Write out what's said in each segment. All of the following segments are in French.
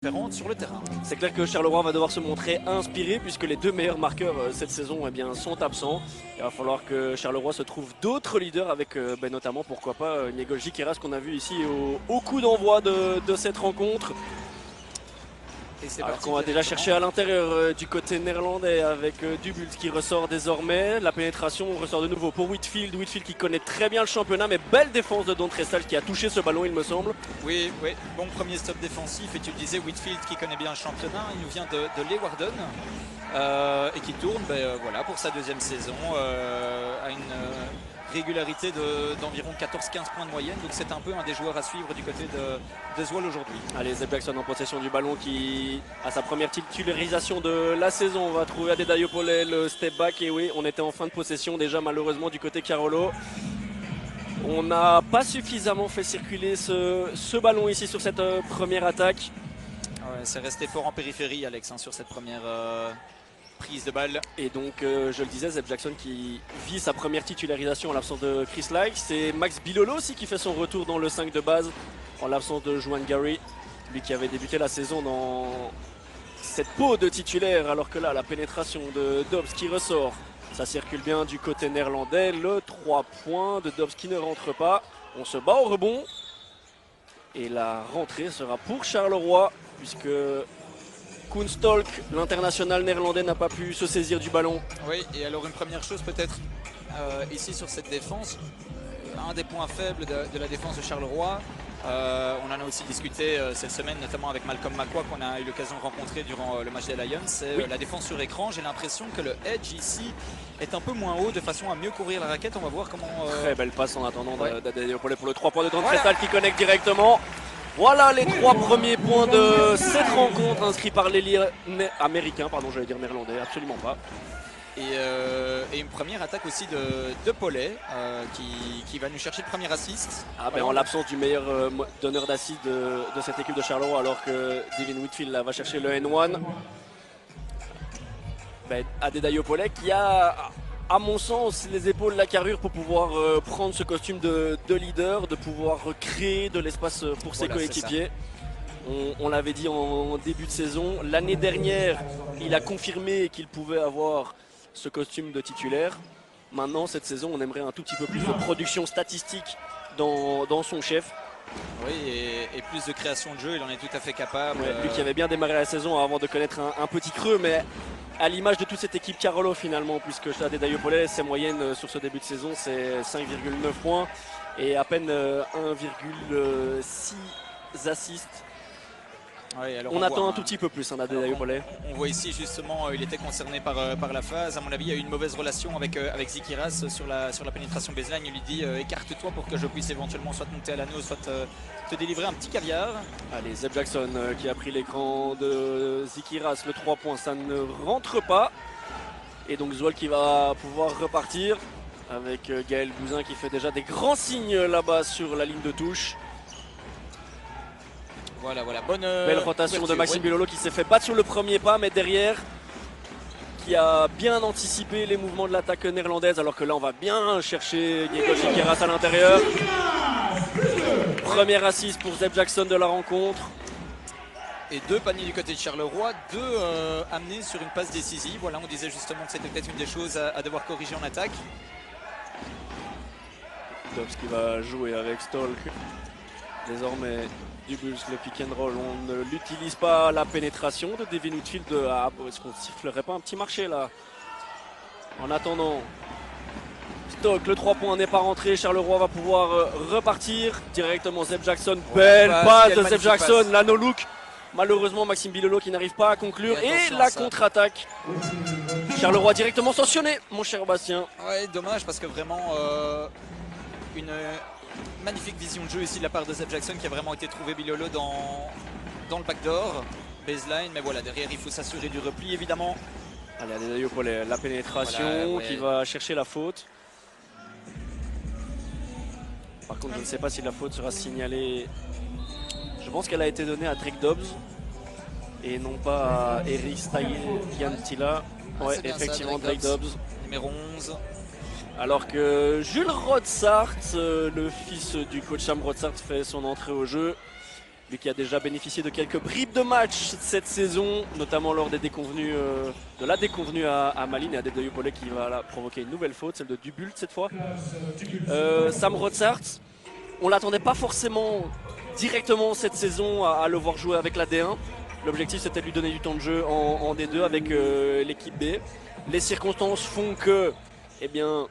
différentes sur le terrain. C'est clair que Charleroi va devoir se montrer inspiré puisque les deux meilleurs marqueurs cette saison eh bien, sont absents. Il va falloir que Charleroi se trouve d'autres leaders avec notamment pourquoi pas Niégol Jiqueras qu'on a vu ici au coup d'envoi de cette rencontre. Alors qu'on va déjà chercher à l'intérieur du côté néerlandais avec Dubult qui ressort désormais. La pénétration ressort de nouveau pour Whitfield. Whitfield qui connaît très bien le championnat, mais belle défense de Don Tressal qui a touché ce ballon il me semble. Oui, bon premier stop défensif et tu le disais, Whitfield qui connaît bien le championnat, il nous vient de Leeuwarden et qui tourne voilà, pour sa deuxième saison à une régularité d'environ 14-15 points de moyenne, donc c'est un peu un des joueurs à suivre du côté de Zwolle aujourd'hui. Allez, Zeb Jackson en possession du ballon qui a sa première titularisation de la saison. On va trouver Adedayo Pollet le step back et oui, on était en fin de possession déjà malheureusement du côté Carolo. On n'a pas suffisamment fait circuler ce ballon ici sur cette première attaque. Ouais, c'est resté fort en périphérie Alex sur cette première prise de balle. Et donc je le disais, Zeb Jackson qui vit sa première titularisation en l'absence de Chris Like. C'est Max Bilolo aussi qui fait son retour dans le 5 de base en l'absence de Juan Gary. Lui qui avait débuté la saison dans cette peau de titulaire alors que là la pénétration de Dobbs qui ressort. Ça circule bien du côté néerlandais. Le 3 points de Dobbs qui ne rentre pas. On se bat au rebond. Et la rentrée sera pour Charleroi puisque Koen Stolk, l'international néerlandais, n'a pas pu se saisir du ballon. Oui, et alors une première chose peut-être ici sur cette défense, un des points faibles de la défense de Charleroi, on en a aussi discuté cette semaine notamment avec Malcolm Macquoy qu'on a eu l'occasion de rencontrer durant le match des Lions, c'est la défense sur écran. J'ai l'impression que le edge ici est un peu moins haut de façon à mieux courir la raquette. On va voir comment... Très belle passe en attendant d'Adedayo Pollet pour le 3 points de Don Tressal qui connecte directement. Voilà les 3 premiers points de cette rencontre inscrits par l'ailier américain, pardon j'allais dire néerlandais, absolument pas. Et une première attaque aussi de Pollet qui va nous chercher le premier assist. En l'absence du meilleur donneur d'assist de cette équipe de Charleroi alors que Devin Whitfield là, va chercher le N1. Adedayo Pollet qui a à mon sens les épaules, la carrure pour pouvoir prendre ce costume de leader, de pouvoir créer de l'espace pour ses coéquipiers. On l'avait dit en début de saison, l'année dernière il a confirmé qu'il pouvait avoir ce costume de titulaire. Maintenant cette saison on aimerait un tout petit peu plus de production statistique dans son chef. Oui, et plus de création de jeu, il en est tout à fait capable. Lui qui avait bien démarré la saison avant de connaître un petit creux, mais à l'image de toute cette équipe Carolo finalement, puisque Adedayo Pollet, ses moyennes sur ce début de saison c'est 5,9 points et à peine 1,6 assists. Oui, alors on attend un tout petit peu plus d'Adedayo Pollet. On voit ici justement il était concerné par la phase. À mon avis il y a eu une mauvaise relation avec Zikiras sur la pénétration baseline. Il lui dit écarte-toi pour que je puisse éventuellement soit monter à l'anneau, soit te délivrer un petit caviar. Allez, Zeb Jackson qui a pris l'écran de Zikiras, le 3 points ça ne rentre pas. Et donc Zwolle qui va pouvoir repartir avec Gaël Bouzin qui fait déjà des grands signes là-bas sur la ligne de touche. Voilà, belle rotation de Maxime Bilolo qui s'est fait battre sur le premier pas, mais derrière qui a bien anticipé les mouvements de l'attaque néerlandaise, alors que là on va bien chercher Niégol Jiqueras à l'intérieur. Première assist pour Zeb Jackson de la rencontre. Et 2 paniers du côté de Charleroi, 2 amenés sur une passe décisive. Voilà, on disait justement que c'était peut-être une des choses à devoir corriger en attaque. Dobbs qui va jouer avec Stolk. Désormais Dubult, le pick and roll, on ne l'utilise pas. La pénétration de Devin Whitfield. Est-ce qu'on ne sifflerait pas un petit marché là? En attendant, Stolk, le 3 points n'est pas rentré. Charleroi va pouvoir repartir directement. Zeb Jackson, belle passe de Zeb Jackson, la no look. Malheureusement Maxime Bilolo qui n'arrive pas à conclure. Et la contre-attaque. Charleroi directement sanctionné, mon cher Bastien. Ouais, dommage parce que vraiment une magnifique vision de jeu ici de la part de Zeb Jackson qui a vraiment été trouvé Bilolo dans le backdoor baseline, mais voilà, derrière il faut s'assurer du repli évidemment. Allez, Adedayo Pollet, la pénétration qui va chercher la faute. Par contre je ne sais pas si la faute sera signalée. Je pense qu'elle a été donnée à Drake Dobbs et non pas à Eric Stayantila. Ouais, effectivement Drake Dobbs. Numéro 11. Alors que Jules Rodsart, le fils du coach Sam Rodsart, fait son entrée au jeu. lui qui a déjà bénéficié de quelques bribes de match cette saison, notamment lors des déconvenues, de la déconvenue à Malines et à Adedayo Pollet qui va là, provoquer une nouvelle faute, celle de Dubult cette fois. Sam Rotsart, on ne l'attendait pas forcément directement cette saison à le voir jouer avec la D1. L'objectif c'était de lui donner du temps de jeu en D2 avec l'équipe B. Les circonstances font que, eh bien,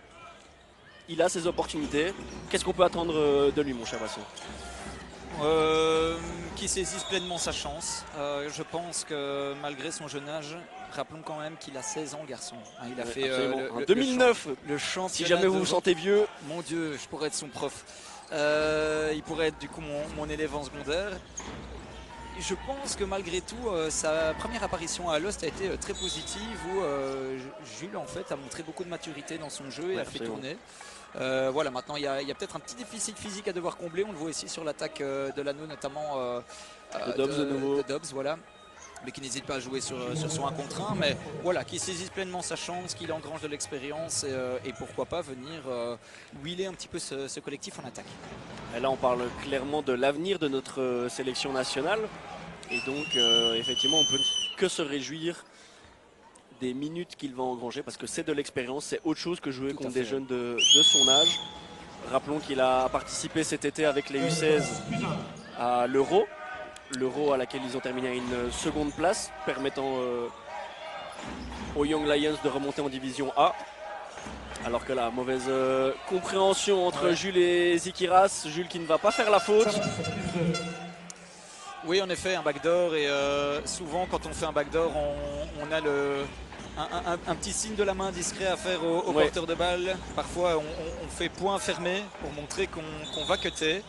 il a ses opportunités. Qu'est-ce qu'on peut attendre de lui, mon cher Bastien? Qui saisisse pleinement sa chance. Je pense que malgré son jeune âge, rappelons quand même qu'il a 16 ans, le garçon. Il a fait en 2009. Le championnat. Si jamais vous vous sentez vieux. Mon Dieu, je pourrais être son prof. Il pourrait être du coup mon élève en secondaire. Je pense que malgré tout, sa première apparition à Alost a été très positive où Jules en fait a montré beaucoup de maturité dans son jeu et a fait tourner. Voilà, maintenant il y a peut-être un petit déficit physique à devoir combler. On le voit ici sur l'attaque de l'anneau, notamment de Dobbs, voilà. Mais qui n'hésite pas à jouer sur son 1 contre 1. Mais voilà, qui saisisse pleinement sa chance, qu'il engrange de l'expérience et pourquoi pas venir wheeler un petit peu ce collectif en attaque. Et là, on parle clairement de l'avenir de notre sélection nationale. Et donc, effectivement, on peut que se réjouir des minutes qu'il va engranger parce que c'est de l'expérience, c'est autre chose que jouer contre des jeunes de son âge. Rappelons qu'il a participé cet été avec les U16 à l'Euro. L'Euro à laquelle ils ont terminé à une seconde place, permettant aux Young Lions de remonter en division A. Alors que la mauvaise compréhension entre Jules et Zikiras, Jules qui ne va pas faire la faute. Oui, en effet, un backdoor et souvent quand on fait un backdoor, on a un petit signe de la main discret à faire au porteur de balle. Parfois, on fait point fermé pour montrer qu'on va cutter.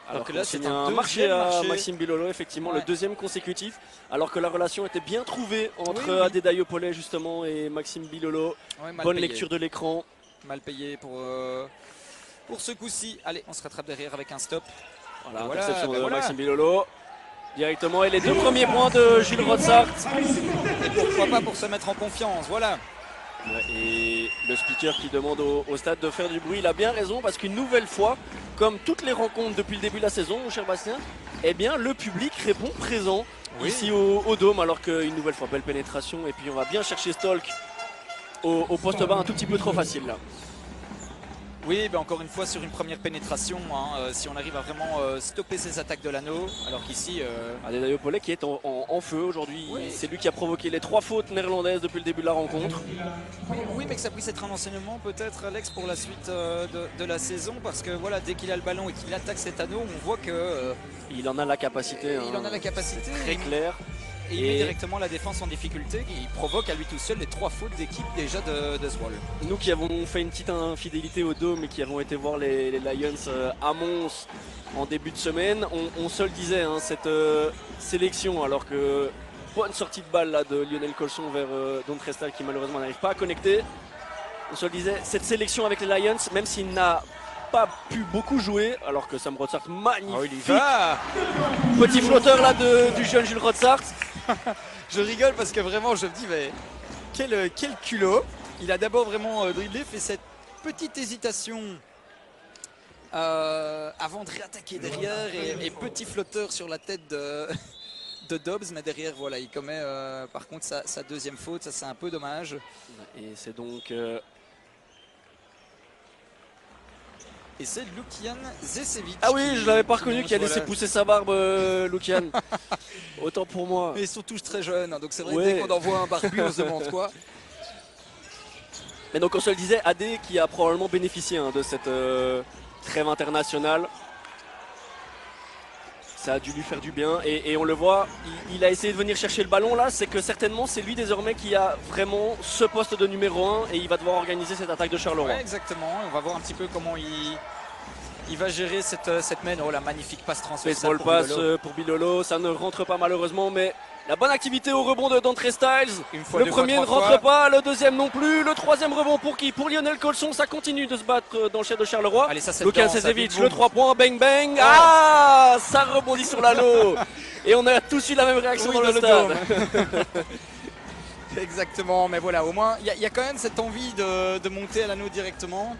Alors que là, c'est un marché à Maxime Bilolo, effectivement, le deuxième consécutif. Alors que la relation était bien trouvée entre Adedayo Pollet, justement, et Maxime Bilolo. Bonne lecture de l'écran. Mal payé pour ce coup-ci. Allez, on se rattrape derrière avec un stop. Voilà, interception de Maxime Bilolo. Directement, et les 2 premiers points de Jules Rotsart. Et pourquoi pas pour se mettre en confiance, voilà. Et le speaker qui demande au stade de faire du bruit, il a bien raison parce qu'une nouvelle fois, comme toutes les rencontres depuis le début de la saison, mon cher Bastien, eh bien le public répond présent ici au Dôme, alors qu'une nouvelle fois, belle pénétration, et puis on va bien chercher Stolk au poste bas un tout petit peu trop facile là. Oui, ben encore une fois sur une première pénétration, si on arrive à vraiment stopper ces attaques de l'anneau, alors qu'ici... Adedayo Pollet qui est en feu aujourd'hui, c'est lui qui a provoqué les 3 fautes néerlandaises depuis le début de la rencontre. Oui, mais que ça puisse être un enseignement peut-être, Alex, pour la suite de la saison, parce que voilà, dès qu'il a le ballon et qu'il attaque cet anneau, on voit que... il en a la capacité. Il en a la capacité. Très clair. Et il met directement la défense en difficulté, il provoque à lui tout seul les 3 fautes d'équipe déjà de Swall. Nous qui avons fait une petite infidélité au Dôme et qui avons été voir les Lions à Mons en début de semaine, on se le disait, cette sélection, alors que bonne sortie de balle là, de Lionel Colson vers Don Trestal qui malheureusement n'arrive pas à connecter. On se le disait, cette sélection avec les Lions, même s'il n'a pas pu beaucoup jouer, alors que Sam Rotsart, magnifique petit flotteur là du jeune Jules Rotsart. Je rigole parce que vraiment je me dis mais quel culot. Il a d'abord vraiment dribblé, fait cette petite hésitation avant de réattaquer derrière et petit flotteur sur la tête de Dobbs, mais derrière voilà il commet par contre sa deuxième faute, ça c'est un peu dommage. Et c'est donc et c'est Lukian Zesevic. Ah oui, je l'avais pas reconnu qui a laissé pousser sa barbe, Lukian. Autant pour moi. Mais ils sont tous très jeunes, donc c'est vrai que dès qu'on envoie un barbu, on se demande quoi. Mais donc on se le disait, AD qui a probablement bénéficié de cette trêve internationale. Ça a dû lui faire du bien et on le voit, il a essayé de venir chercher le ballon là, c'est que certainement c'est lui désormais qui a vraiment ce poste de numéro 1 et il va devoir organiser cette attaque de Charleroi. Ouais, exactement, on va voir un petit peu comment il va gérer cette main. Oh la magnifique passe transversale pour Bilolo, ça ne rentre pas malheureusement, mais la bonne activité au rebond de Dantre Styles. Le premier ne rentre pas, le deuxième non plus, le troisième rebond pour qui? Pour Lionel Colson, ça continue de se battre dans le chef de Charleroi. Lukian Zesevic, le 3 points, bang bang. Ah, ça rebondit sur l'anneau. Et on a tous eu la même réaction dans le stade. Exactement, mais voilà, au moins il y a quand même cette envie de monter à l'anneau directement.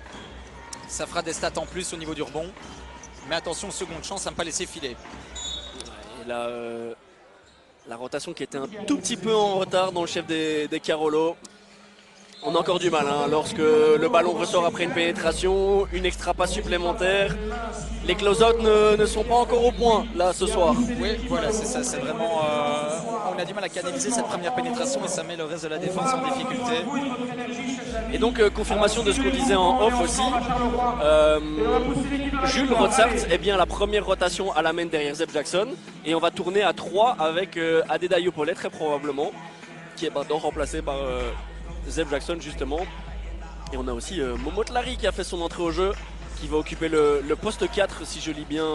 Ça fera des stats en plus au niveau du rebond. Mais attention, seconde chance à ne pas laisser filer. Et là, la rotation qui était un tout petit peu en retard dans le chef des Carolo. On a encore du mal hein, lorsque le ballon ressort après une pénétration, une extra passe supplémentaire. Les close-out ne sont pas encore au point là ce soir. Oui, voilà, c'est ça. C'est vraiment. On a du mal à canaliser cette première pénétration et ça met le reste de la défense en difficulté. Et donc, confirmation de ce qu'on disait en off aussi. Jules Rotsart est bien la première rotation à la main derrière Zeb Jackson. Et on va tourner à 3 avec Adedayo Paulet, très probablement, qui est maintenant remplacé par Zeb Jackson, justement. Et on a aussi Momo Tlari qui a fait son entrée au jeu, qui va occuper le poste 4, si je lis bien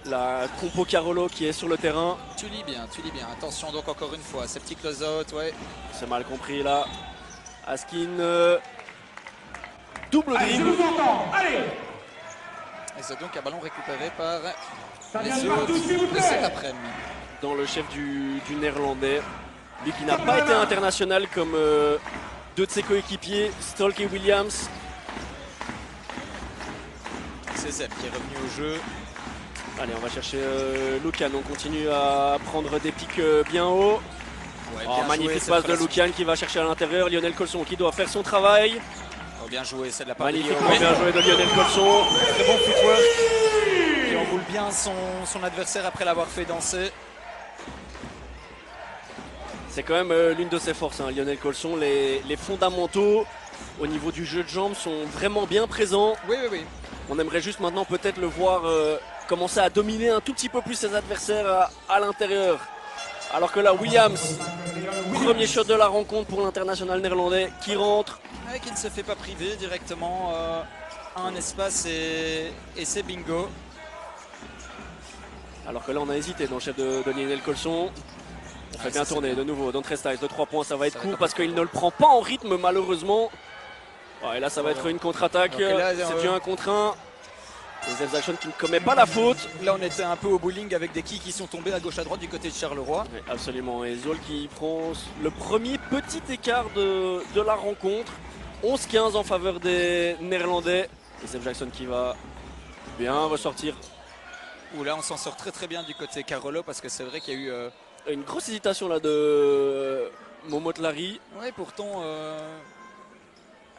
la compo Carolo qui est sur le terrain. Tu lis bien, tu lis bien. Attention donc encore une fois, ces petits close-out, ouais. C'est mal compris là. Askin, double dribble. Et c'est donc un ballon récupéré par les autres de cet après-midi. Dans le chef du néerlandais. Lui qui n'a pas été international comme deux de ses coéquipiers, Stolk et Williams. C'est Zeb qui est revenu au jeu. Allez, on va chercher Lucan. On continue à prendre des pics bien hauts. Ouais, Oh, magnifique passe de Lucan qui va chercher à l'intérieur. Lionel Colson qui doit faire son travail. Oh, bien joué, c'est de la part de Magnifiquement Lyon. bien joué de Lionel Colson. Très bon footwork qui enroule bien son adversaire après l'avoir fait danser. C'est quand même l'une de ses forces, hein, Lionel Colson. Les fondamentaux au niveau du jeu de jambes sont vraiment bien présents. Oui, oui, oui. On aimerait juste maintenant peut-être le voir commencer à dominer un tout petit peu plus ses adversaires à l'intérieur. Alors que là, Williams, premier shot de la rencontre pour l'international néerlandais qui rentre. Ouais, qui ne se fait pas priver directement à un espace et c'est bingo. Alors que là, on a hésité dans le chef de Lionel Colson. On fait bien tourner de nouveau. D'entrée Styles de 3 points, ça va être court parce qu'il ne le prend pas en rythme malheureusement. Ouais, et là, ça va être une contre-attaque. C'est du 1 contre 1. Les Zeb Jackson qui ne commet pas la faute. Là, on était un peu au bowling avec des quilles qui sont tombés à gauche à droite du côté de Charleroi. Oui, absolument. Et Zol qui prend le premier petit écart de la rencontre. 11-15 en faveur des Néerlandais. Et Zeb Jackson qui va bien ressortir. Où là, on s'en sort très très bien du côté Carolo parce que c'est vrai qu'il y a eu... Une grosse hésitation là de Momo Tlari. Ouais, pourtant...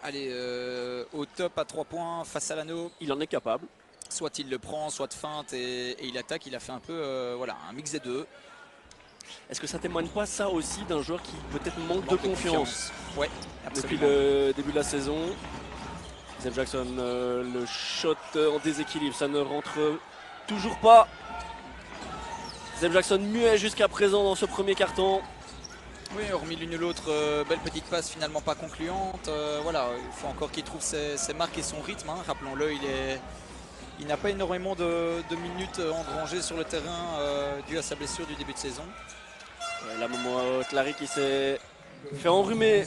Allez, au top à 3 points face à l'anneau. Il en est capable. Soit il le prend, soit de feinte et il attaque. Il a fait un peu voilà, un mix des deux. Est-ce que ça témoigne pas ça aussi d'un joueur qui peut-être manque de confiance Ouais, depuis absolument. le début de la saison? Zeb Jackson, le shot en déséquilibre, ça ne rentre toujours pas. Zeb Jackson muet jusqu'à présent dans ce premier carton. Oui, hormis l'une ou l'autre belle petite passe finalement pas concluante. Voilà, il faut encore qu'il trouve ses marques et son rythme. Hein. Rappelons-le, il n'a pas énormément de minutes engrangées sur le terrain dû à sa blessure du début de saison. Ouais, là, Momo Tlari qui s'est fait enrhumer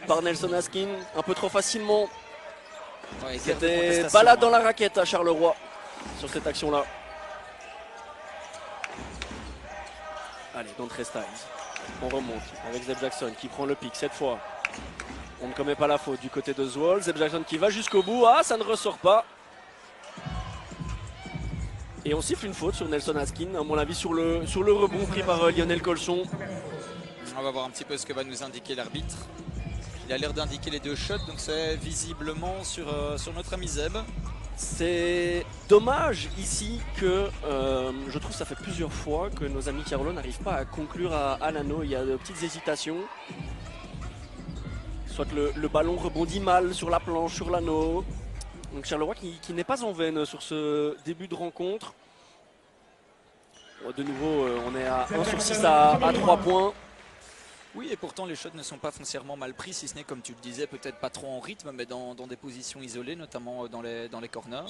par Nelson Askin un peu trop facilement. Ouais, C'était balade dans la raquette à Charleroi sur cette action-là. Allez, d'entrée Styles. On remonte avec Zeb Jackson qui prend le pic cette fois. On ne commet pas la faute du côté de Zwol. Zeb Jackson qui va jusqu'au bout. Ah, ça ne ressort pas. Et on siffle une faute sur Nelson Askin, à mon avis sur le rebond pris par Lionel Colson. On va voir un petit peu ce que va nous indiquer l'arbitre. Il a l'air d'indiquer les deux shots, donc c'est visiblement sur notre ami Zeb. C'est dommage ici que je trouve que ça fait plusieurs fois que nos amis Carolo n'arrivent pas à conclure à l'anneau. Il y a de petites hésitations. Soit le ballon rebondit mal sur la planche, sur l'anneau. Donc Charleroi qui n'est pas en veine sur ce début de rencontre. De nouveau, on est à 1 sur 6 à 3 points. Oui, et pourtant les shots ne sont pas foncièrement mal pris, si ce n'est comme tu le disais, peut-être pas trop en rythme, mais dans des positions isolées, notamment dans les corners.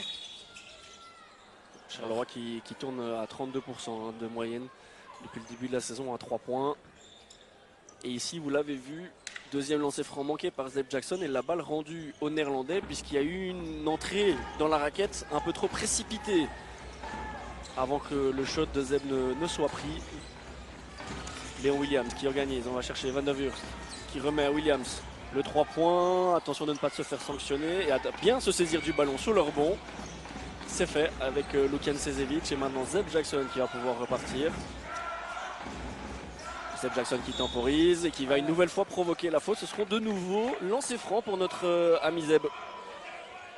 Charleroi qui tourne à 32% hein, de moyenne depuis le début de la saison à 3 points. Et ici, vous l'avez vu, deuxième lancer franc manqué par Zeb Jackson et la balle rendue aux Néerlandais puisqu'il y a eu une entrée dans la raquette un peu trop précipitée avant que le shot de Zeb ne soit pris. Léon Williams qui organise, on va chercher Van der Wurst qui remet à Williams le 3 points. Attention de ne pas se faire sanctionner et à bien se saisir du ballon sur le rebond. c'est fait avec Lukan Sezevic et maintenant Zeb Jackson qui va pouvoir repartir. Zeb Jackson qui temporise et qui va une nouvelle fois provoquer la faute. Ce seront de nouveau lancers francs pour notre ami Zeb.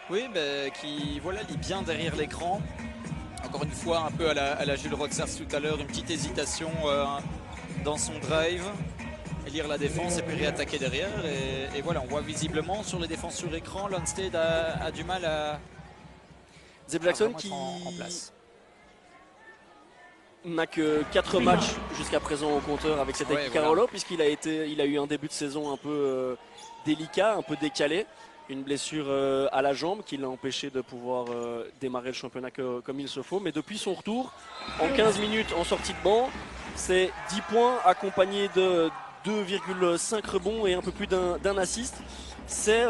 Oui, qui voilà, lit bien derrière l'écran. Encore une fois, un peu à la Jules Roxers tout à l'heure, une petite hésitation dans son drive. Lire la défense et puis réattaquer derrière. Et voilà, on voit visiblement sur les défenses sur écran, Lundstedt a du mal à Zeb Jackson qui qui en place. n'a que 4 matchs jusqu'à présent au compteur avec cette équipe Carolo, puisqu'il a eu un début de saison un peu délicat, un peu décalé. Une blessure à la jambe qui l'a empêché de pouvoir démarrer le championnat comme il se faut. Mais depuis son retour, en 15 minutes en sortie de banc, c'est 10 points accompagnés de 2,5 rebonds et un peu plus d'un assist. C'est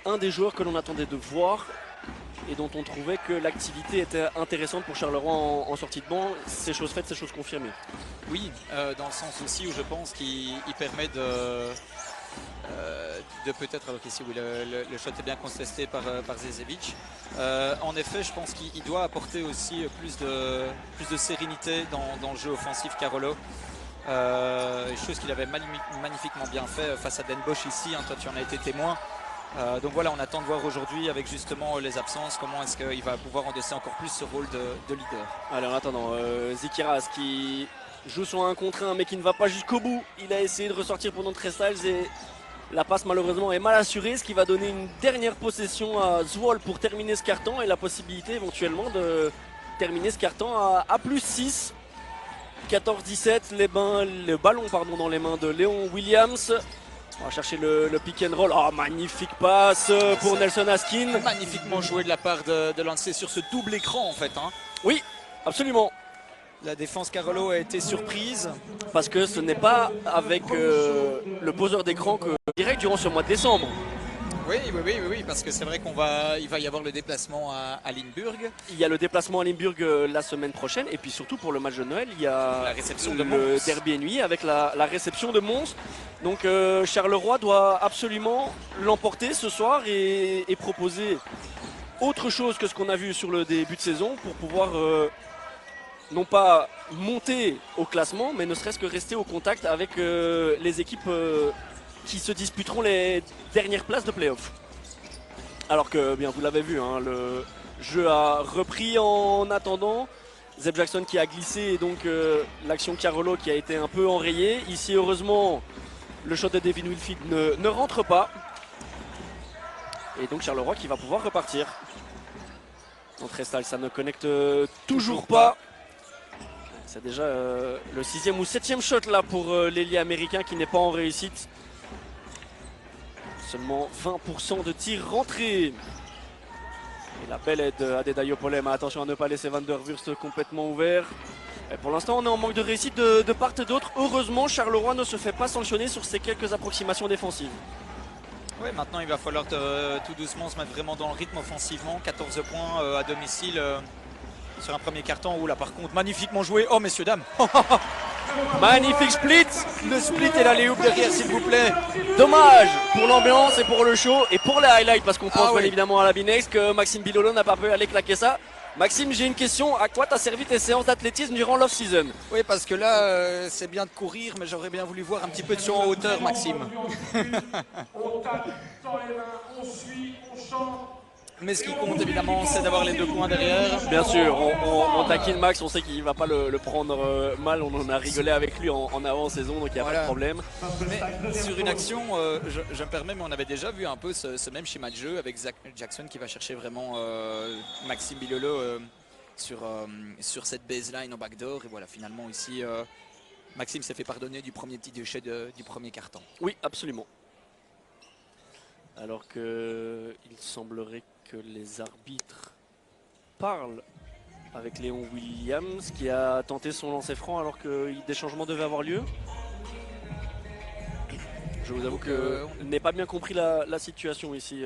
un des joueurs que l'on attendait de voir et dont on trouvait que l'activité était intéressante pour Charleroi en sortie de banc. C'est chose faite, c'est chose confirmée. Oui, dans le sens aussi où je pense qu'il permet de peut-être, alors qu'ici oui, le shot est bien contesté par Zezevic. En effet, je pense qu'il doit apporter aussi plus de sérénité dans le jeu offensif Carolo. Chose qu'il avait magnifiquement bien fait face à Den Bosch ici, hein, toi tu en as été témoin. Donc voilà, on attend de voir aujourd'hui avec justement les absences, comment est-ce qu'il va pouvoir endosser encore plus ce rôle de leader. Allez, en attendant, Zikiras qui joue sur un contre 1 mais qui ne va pas jusqu'au bout. Il a essayé de ressortir pour notre Styles et la passe malheureusement est mal assurée, ce qui va donner une dernière possession à Zwol pour terminer ce carton et la possibilité éventuellement de terminer ce carton à plus 6. 14-17, le ballon dans les mains de Léon Williams. On va chercher le pick and roll. Oh, magnifique passe pour Nelson Askin. Magnifiquement joué de la part de lancer sur ce double écran en fait. Hein. Oui, absolument. La défense Carolo a été surprise. Parce que ce n'est pas avec le poseur d'écran que direct durant ce mois de décembre. Oui, parce que c'est vrai il va y avoir le déplacement à Limburg. Il y a le déplacement à Limburg la semaine prochaine. Et puis surtout pour le match de Noël, il y a la réception de le Mons. derby nuit avec la réception de Mons. Donc Charleroi doit absolument l'emporter ce soir et proposer autre chose que ce qu'on a vu sur le début de saison pour pouvoir non pas monter au classement, mais ne serait-ce que rester au contact avec les équipes qui se disputeront les dernières places de play-off. Alors que, bien, vous l'avez vu, hein, le jeu a repris en attendant. Zeb Jackson qui a glissé et donc l'action Carolo qui a été un peu enrayée. Ici, heureusement, le shot de Devin Wilfield ne rentre pas. Et donc Charleroi qui va pouvoir repartir. Notre Estal, ça ne connecte toujours pas. C'est déjà le 6e ou 7e shot là pour l'ailier américain qui n'est pas en réussite. Seulement 20% de tirs rentrés. Et la belle aide à Adedayo Polem. Attention à ne pas laisser Van der Wurst complètement ouvert. Et pour l'instant, on est en manque de réussite de part et d'autre. Heureusement, Charleroi ne se fait pas sanctionner sur ces quelques approximations défensives. Oui, maintenant il va falloir tout doucement se mettre vraiment dans le rythme offensivement. 14 points à domicile sur un premier carton. Où là par contre, magnifiquement joué. Oh messieurs, dames. Magnifique split. Le split et la layup derrière s'il vous plaît. Dommage pour l'ambiance et pour le show et pour les highlights parce qu'on pense bien évidemment à la Binex que Maxime Bilolo n'a pas pu aller claquer ça. Maxime, j'ai une question. À quoi t'as servi tes séances d'athlétisme durant l'off-season? Oui, parce que là, c'est bien de courir, mais j'aurais bien voulu voir un petit peu de saut en hauteur, Maxime. On tape dans les mains, on suit, on chante. Mais ce qui compte évidemment, c'est d'avoir les 2 points derrière. Bien sûr, on taquine Max, on sait qu'il ne va pas le prendre mal. On en a rigolé avec lui en avant-saison, donc il n'y a pas de problème. Mais sur une action, je me permets, mais on avait déjà vu un peu ce même schéma de jeu avec Zach Jackson qui va chercher vraiment Maxime Bilolo sur cette baseline en backdoor. Et voilà, finalement ici, Maxime s'est fait pardonner du premier petit déchet du premier carton. Oui, absolument. Alors qu'il semblerait que les arbitres parlent avec Léon Williams qui a tenté son lancer franc alors que des changements devaient avoir lieu. Je vous avoue que je n'ai pas bien compris la situation ici.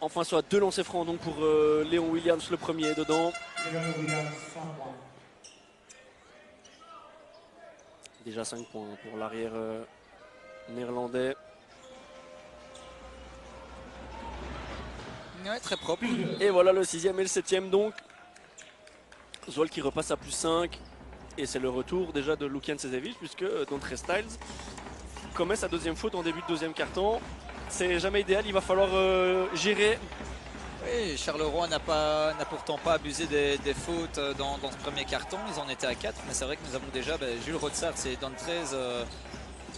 Enfin, soit 2 lancers francs donc pour Léon Williams, le premier dedans. Déjà 5 points pour l'arrière néerlandais. Ouais, très propre. Et voilà le 6e et le 7e donc. Zwolle qui repasse à plus 5. Et c'est le retour déjà de Lukian Sezevic puisque Dontre Styles commet sa deuxième faute en début de deuxième quart-temps. C'est jamais idéal, il va falloir gérer. Oui, Charleroi n'a pourtant pas abusé des fautes dans ce premier carton. Ils en étaient à 4, mais c'est vrai que nous avons déjà Jules Rotsart et Dontre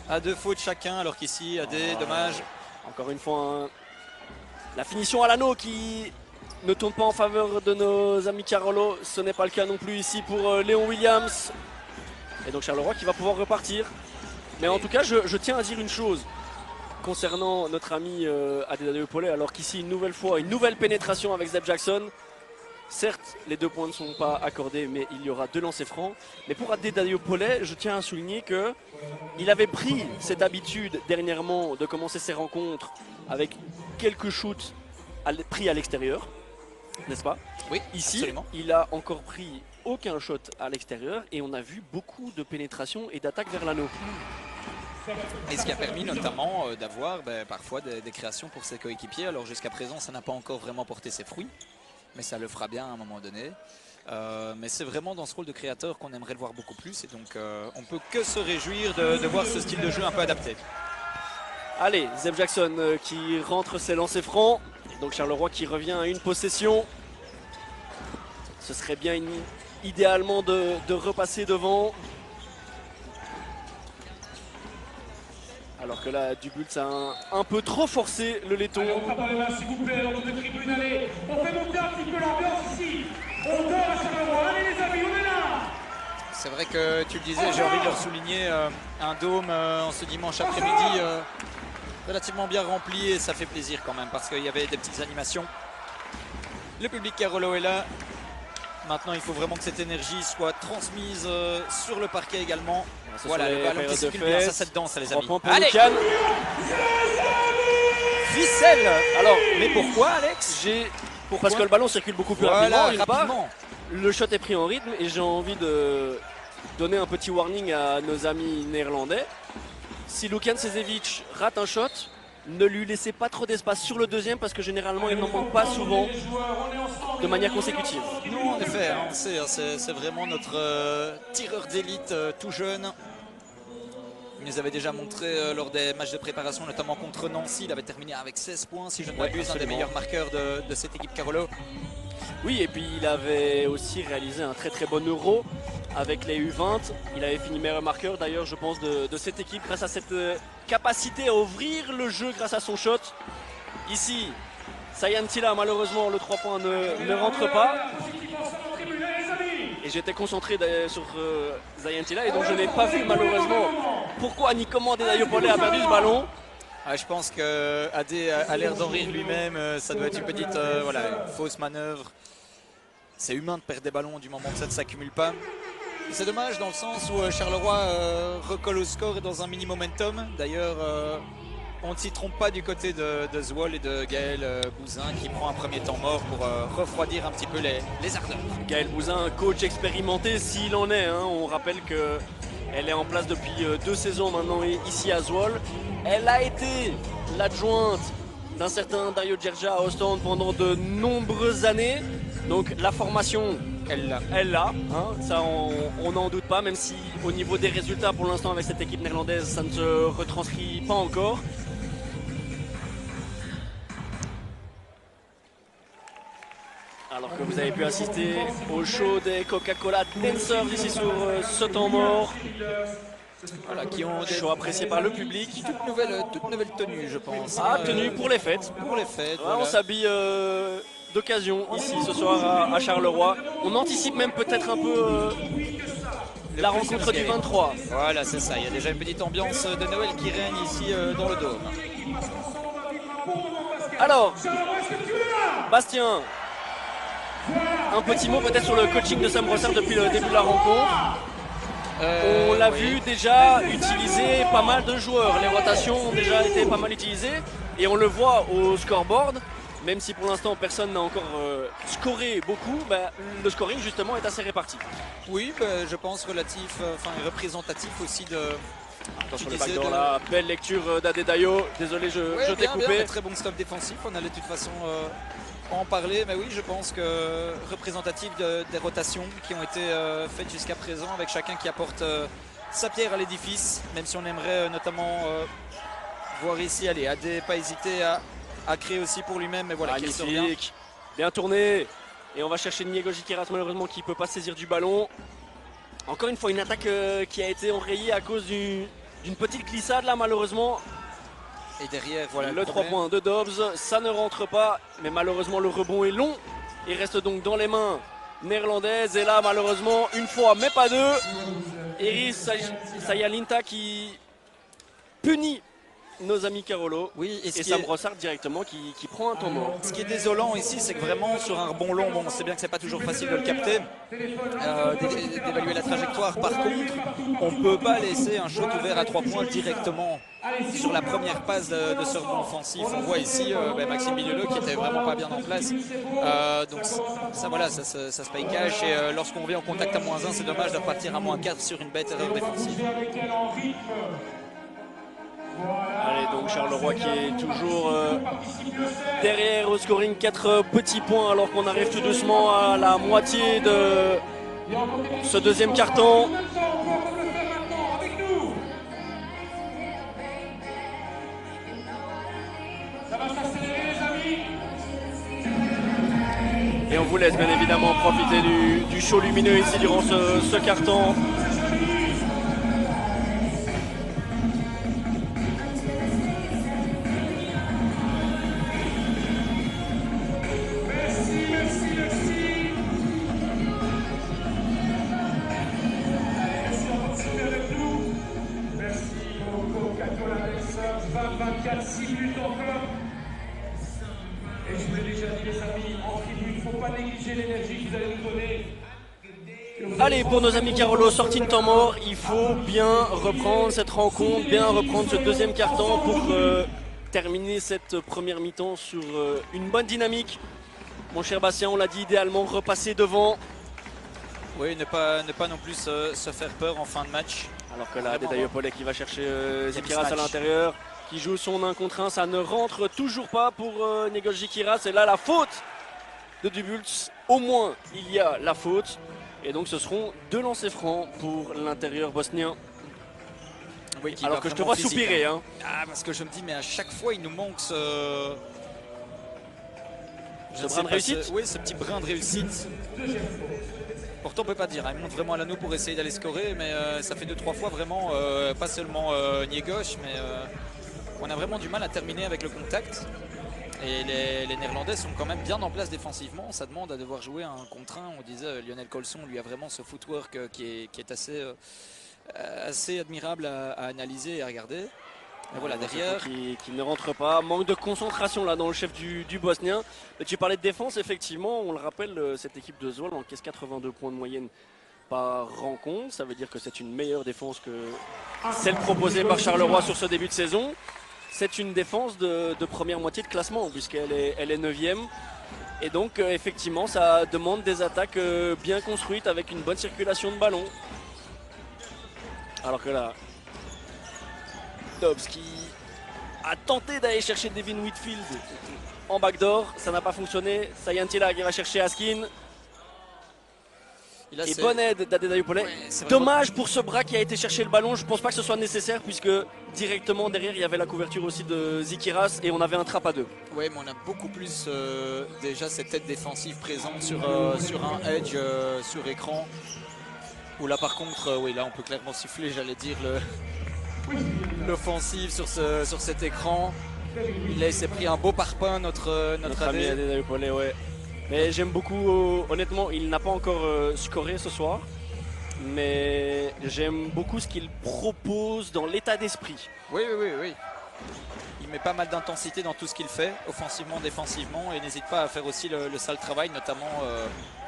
à 2 fautes chacun, alors qu'ici, à des dommages. Encore une fois, la finition à l'anneau qui ne tourne pas en faveur de nos amis Carolo. Ce n'est pas le cas non plus ici pour Léon Williams. Et donc Charleroi qui va pouvoir repartir. Mais en tout cas, je tiens à dire une chose concernant notre ami Adedayo Pollet, alors qu'ici, une nouvelle fois, une nouvelle pénétration avec Zeb Jackson. Certes, les 2 points ne sont pas accordés, mais il y aura 2 lancers francs. Mais pour Adedayo Pollet, je tiens à souligner qu'il avait pris cette habitude dernièrement de commencer ses rencontres avec quelques shoots pris à l'extérieur, n'est-ce pas? Oui, ici, absolument. Il a encore pris aucun shot à l'extérieur et on a vu beaucoup de pénétration et d'attaque vers l'anneau. Et ce qui a permis notamment d'avoir parfois des créations pour ses coéquipiers. Alors jusqu'à présent, ça n'a pas encore vraiment porté ses fruits, mais ça le fera bien à un moment donné. Mais c'est vraiment dans ce rôle de créateur qu'on aimerait le voir beaucoup plus. Et donc on peut que se réjouir de voir ce style de jeu un peu adapté. Allez, Zeb Jackson qui rentre ses lancers francs. Donc Charleroi qui revient à une possession. Ce serait bien idéalement de repasser devant. Alors que là, Dubult a un peu trop forcé le laiton. Allez, on frappe dans les mains, s'il vous plaît, dans notre tribune, allez. On fait monter un petit peu l'ambiance ici. On dort à Charleroi, allez les amis, on est là. C'est vrai que tu le disais, j'ai envie de leur souligner un dôme en ce dimanche après-midi relativement bien rempli et ça fait plaisir quand même parce qu'il y avait des petites animations. Le public Carolo est là. Maintenant, il faut vraiment que cette énergie soit transmise sur le parquet également. Voilà, le ballon qui circule bien, ça c'est dedans, ça les amis. Allez, Lukian. Ficelle. Alors, mais pourquoi Alex? Parce que le ballon circule beaucoup plus rapidement. Le shot est pris en rythme et j'ai envie de donner un petit warning à nos amis néerlandais. Si Lukian Sezevic rate un shot, ne lui laissez pas trop d'espace sur le deuxième parce que généralement il n'en manque pas souvent de manière consécutive. Non, en effet, on sait, c'est vraiment notre tireur d'élite tout jeune. Il nous avait déjà montré lors des matchs de préparation, notamment contre Nancy. Il avait terminé avec 16 points, si je ne m'abuse, un des meilleurs marqueurs de cette équipe Carolo. Oui, et puis il avait aussi réalisé un très très bon Euro avec les U20. Il avait fini meilleur marqueur d'ailleurs, je pense, de cette équipe grâce à cette capacité à ouvrir le jeu grâce à son shot. Ici, Sayantila, malheureusement, le 3 points ne rentre pas. Et j'étais concentré sur Sayantila et donc je n'ai pas vu malheureusement pourquoi ni comment Adedayo Pollet a perdu ce ballon. Ah, je pense qu'Adé a l'air d'en rire lui-même. Ça doit être une petite une fausse manœuvre. C'est humain de perdre des ballons du moment que ça ne s'accumule pas. C'est dommage dans le sens où Charleroi recolle au score et dans un mini momentum. D'ailleurs, on ne s'y trompe pas du côté de Zwolle et de Gaël Bouzin qui prend un premier temps mort pour refroidir un petit peu les ardeurs. Gaël Bouzin, coach expérimenté s'il en est. On rappelle qu'elle est en place depuis 2 saisons maintenant ici à Zwolle. Elle a été l'adjointe d'un certain Dario Gergia à Ostende pendant de nombreuses années. Donc la formation, elle l'a. Ça, on n'en doute pas, même si au niveau des résultats pour l'instant avec cette équipe néerlandaise, ça ne se retranscrit pas encore. Alors que vous avez pu assister au show des Coca-Cola Dancers ici sur ce temps mort. Voilà, qui ont des show apprécié par le public. Toute nouvelle tenue, je pense. Ah, tenue pour les fêtes. Pour les fêtes. Voilà. On s'habille d'occasion ici ce soir à Charleroi. On anticipe même peut-être un peu la rencontre du 23. Voilà, c'est ça. Il y a déjà une petite ambiance de Noël qui règne ici dans le dôme. Alors, Bastien, un petit mot peut-être sur le coaching de Sam Brossard depuis le début de la rencontre. On l'a vu déjà utiliser pas mal de joueurs. Les rotations ont déjà été pas mal utilisées. Et on le voit au scoreboard. Même si pour l'instant personne n'a encore scoré beaucoup, le scoring justement est assez réparti. Oui, je pense représentatif aussi de... Attention le backdoor là, belle lecture d'Adedayo. Désolé, je t'ai coupé. Bien, très bon stop défensif. On allait de toute façon en parler, mais oui, je pense que représentatif des rotations qui ont été faites jusqu'à présent, avec chacun qui apporte sa pierre à l'édifice, même si on aimerait notamment voir ici, allez, AD, pas hésiter à créer aussi pour lui-même, mais voilà, qu'il se revient. Magnifique, bien tourné. Et on va chercher Niego Jiqueras malheureusement qui ne peut pas saisir du ballon. Encore une fois une attaque qui a été enrayée à cause d'une petite glissade là malheureusement. Et derrière, voilà le 3 points de Dobbs, ça ne rentre pas. Mais malheureusement le rebond est long. Il reste donc dans les mains néerlandaises. Et là malheureusement une fois mais pas deux. Iris Sayalinta qui punit nos amis Carolo, oui, et Sam Brossard directement qui prend un temps mort. Ce qui est désolant ici, c'est que vraiment sur un rebond long, bon, on sait bien que c'est pas toujours facile de le capter, d'évaluer la trajectoire. Par contre, on ne peut pas laisser un shot ouvert à 3 points directement sur la première passe de ce rebond offensif. On voit ici Maxime Bignolo qui était vraiment pas bien en place. Donc ça, voilà, ça se paye cash. Et lorsqu'on vient en contact à -1, c'est dommage de repartir à -4 sur une bête erreur défensive. Allez, donc Charleroi qui est toujours derrière au scoring, 4 petits points alors qu'on arrive tout doucement à la moitié de ce deuxième quart-temps. Et on vous laisse bien évidemment profiter du show lumineux ici durant ce quart-temps. Allez, pour nos amis Carolo, sortie de temps mort, il faut bien reprendre cette rencontre, bien reprendre ce deuxième quart-temps pour terminer cette première mi-temps sur une bonne dynamique. Mon cher Bastien, on l'a dit, idéalement repasser devant. Oui, ne pas non plus se faire peur en fin de match. Alors que là, Dedayo Pollet qui va chercher Jiqueras à l'intérieur, qui joue son 1 contre 1, ça ne rentre toujours pas pour Niego Jiqueras. Et là, la faute de Dubultz, au moins il y a la faute. Et donc ce seront 2 lancers francs pour l'intérieur bosnien. Oui, alors que je te vois physique, soupirer. Hein. Ah, parce que je me dis, mais à chaque fois il nous manque ce brin de réussite. Oui, ce petit brin de réussite. Pourtant on peut pas dire, il monte vraiment à l'anneau pour essayer d'aller scorer, mais ça fait 2-3 fois vraiment, pas seulement Niegos, mais on a vraiment du mal à terminer avec le contact. Et les Néerlandais sont quand même bien en place défensivement. Ça demande à devoir jouer un contre 1. On disait Lionel Colson lui a vraiment ce footwork qui est assez admirable à analyser et à regarder. Et voilà, derrière. Qui ne rentre pas. Manque de concentration là dans le chef du Bosnien. Mais tu parlais de défense, effectivement. On le rappelle, cette équipe de Zwolle encaisse 82 points de moyenne par rencontre. Ça veut dire que c'est une meilleure défense que celle proposée par Charleroi sur ce début de saison. C'est une défense de première moitié de classement puisqu'elle est 9e. Et donc effectivement ça demande des attaques bien construites avec une bonne circulation de ballon. Alors que là, Dobbs qui a tenté d'aller chercher Devin Whitfield en backdoor, ça n'a pas fonctionné. Sayantila qui va chercher Askin. Et bonne aide d'Adedayo Pollet. Ouais, dommage pour ce bras qui a été chercher le ballon. Je ne pense pas que ce soit nécessaire puisque directement derrière il y avait la couverture aussi de Jiqueras et on avait un trap à 2. Oui, mais on a beaucoup plus déjà cette tête défensive présente sur un edge sur écran. Où là par contre, oui là on peut clairement siffler, j'allais dire l'offensive sur cet écran. Il s'est pris un beau parpaing notre ami Adedayo Pollet, ouais. Mais j'aime beaucoup, honnêtement, il n'a pas encore scoré ce soir. Mais j'aime beaucoup ce qu'il propose dans l'état d'esprit. Oui. Il met pas mal d'intensité dans tout ce qu'il fait, offensivement, défensivement. Et n'hésite pas à faire aussi le sale travail, notamment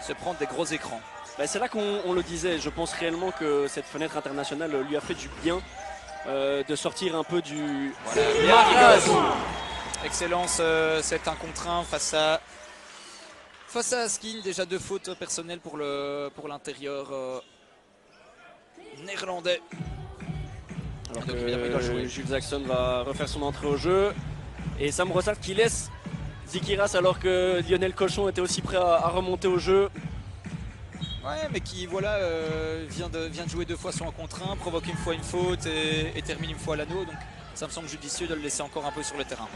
se prendre des gros écrans. Ben, c'est là qu'on le disait. Je pense réellement que cette fenêtre internationale lui a fait du bien de sortir un peu du... Voilà, excellence, c'est un contre 1 face à Askin. Déjà 2 fautes personnelles pour l'intérieur néerlandais. Alors que Jules Jackson va refaire son entrée au jeu. Et Sam Brossard qui laisse Zikiras alors que Lionel Cochon était aussi prêt à remonter au jeu. Ouais, mais qui voilà, vient de jouer 2 fois sur un contre 1, provoque une fois une faute et termine une fois à l'anneau. Donc ça me semble judicieux de le laisser encore un peu sur le terrain.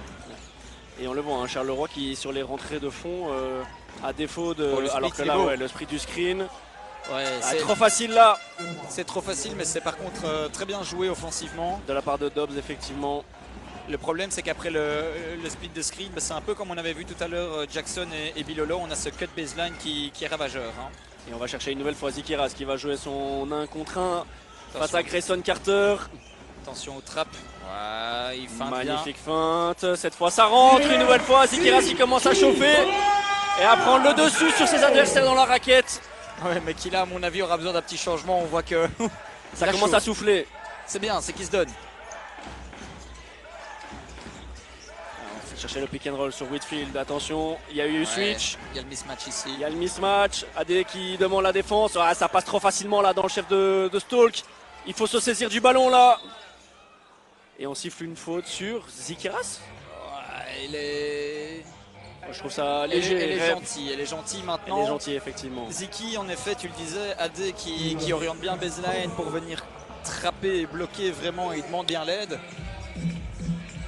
Et on le voit, hein, Charleroi qui sur les rentrées de fond, à défaut de... Oh, alors que là, ouais, le sprint du screen, Ouais, c'est trop facile là c'est trop facile, mais c'est par contre très bien joué offensivement. de la part de Dobbs, effectivement. Le problème, c'est qu'après le split de screen, bah, c'est un peu comme on avait vu tout à l'heure Jackson et Bilolo, on a ce cut baseline qui est ravageur. Hein. Et on va chercher une nouvelle fois Zikiras qui va jouer son 1 contre 1 face Attention. à Grayson Carter. Attention aux trappes. Ouais, il feinte bien. Magnifique feinte, cette fois ça rentre une nouvelle fois, Zikiras qui commence à chauffer et à prendre le dessus sur ses adversaires dans la raquette. Ouais, mais qui là, à mon avis, aura besoin d'un petit changement. On voit que Ça commence à souffler. c'est bien, c'est qui se donne. On va chercher le pick and roll sur Whitfield, attention, il y a eu Ouais, switch. il y a le mismatch ici. Il y a le mismatch, AD qui demande la défense, ah, ça passe trop facilement là dans le chef de Stalk. Il faut se saisir du ballon là. Et on siffle une faute sur Zikiras. Ouais, il est... Je trouve ça léger. Elle est gentille, elle est gentille maintenant. Elle est gentille effectivement. Ziki, en effet, tu le disais, AD qui oriente bien baseline pour venir trapper et bloquer vraiment, il demande bien l'aide.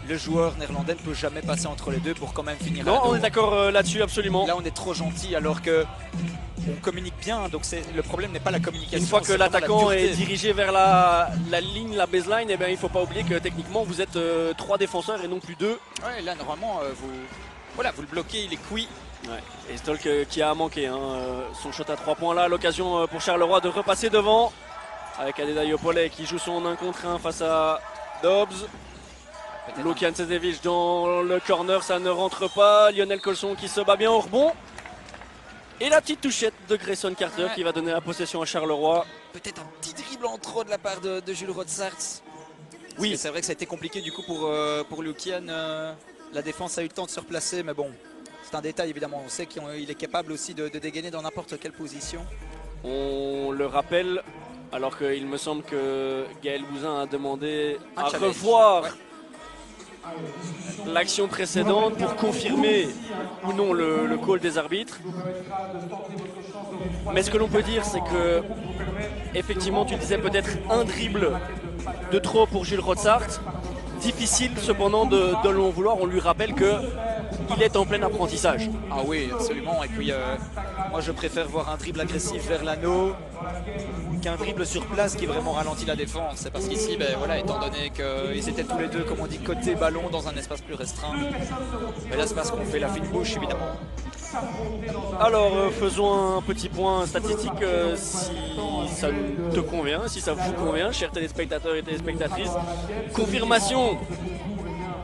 Le joueur néerlandais ne peut jamais passer entre les deux pour quand même finir. Non, à dos. on est d'accord là-dessus absolument. Là, on est trop gentil alors que on communique bien. Donc le problème n'est pas la communication. Une fois que c'est vraiment la l'attaquant est dureté. dirigé vers la ligne, la baseline, eh bien, il ne faut pas oublier que techniquement vous êtes 3 défenseurs et non plus 2. Ouais, là, normalement, vous le bloquez, il est cuit. Ouais. Et Stolk qui a manqué hein, son shot à 3 points là, l'occasion pour Charleroi de repasser devant avec Adedayo Pollet qui joue son 1 contre 1 face à Dobbs. Lukian Cezevic dans le corner, ça ne rentre pas. Lionel Colson qui se bat bien au rebond. Et la petite touchette de Grayson Carter qui va donner la possession à Charleroi. Peut-être un petit dribble en trop de la part de Jules Rodsart. Oui, c'est vrai que ça a été compliqué du coup pour Lukian. La défense a eu le temps de se replacer, mais bon, c'est un détail évidemment. On sait qu'il est capable aussi de dégainer dans n'importe quelle position. On le rappelle, alors qu'il me semble que Gaël Bouzin a demandé Un à challenge. revoir Ouais. l'action précédente pour confirmer ou non le call des arbitres. Mais ce que l'on peut dire, c'est que effectivement, tu disais peut-être un dribble de trop pour Jules Rodsart. Difficile cependant de l'en vouloir. On lui rappelle qu'il est en plein apprentissage. Ah oui, absolument. Et puis, moi, je préfère voir un dribble agressif vers l'anneau qu'un dribble sur place qui vraiment ralentit la défense. C'est parce qu'ici, ben, voilà, étant donné qu'ils étaient tous les deux, comme on dit, côté ballon dans un espace plus restreint. Mais là, c'est parce qu'on fait la fine bouche, évidemment. Alors, faisons un petit point statistique si ça te convient, si ça vous convient, chers téléspectateurs et téléspectatrices. Confirmation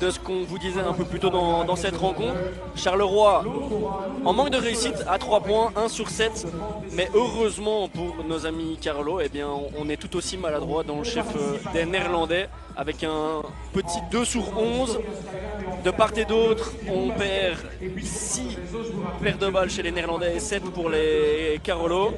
de ce qu'on vous disait un peu plus tôt dans cette rencontre. Charleroi en manque de réussite à 3 points, 1 sur 7. Mais heureusement pour nos amis Carlo, eh bien, on est tout aussi maladroit dans le chef des Néerlandais avec un petit 2 sur 11. De part et d'autre, on perd 6 paires de balles chez les Néerlandais et 7 pour les Carolo.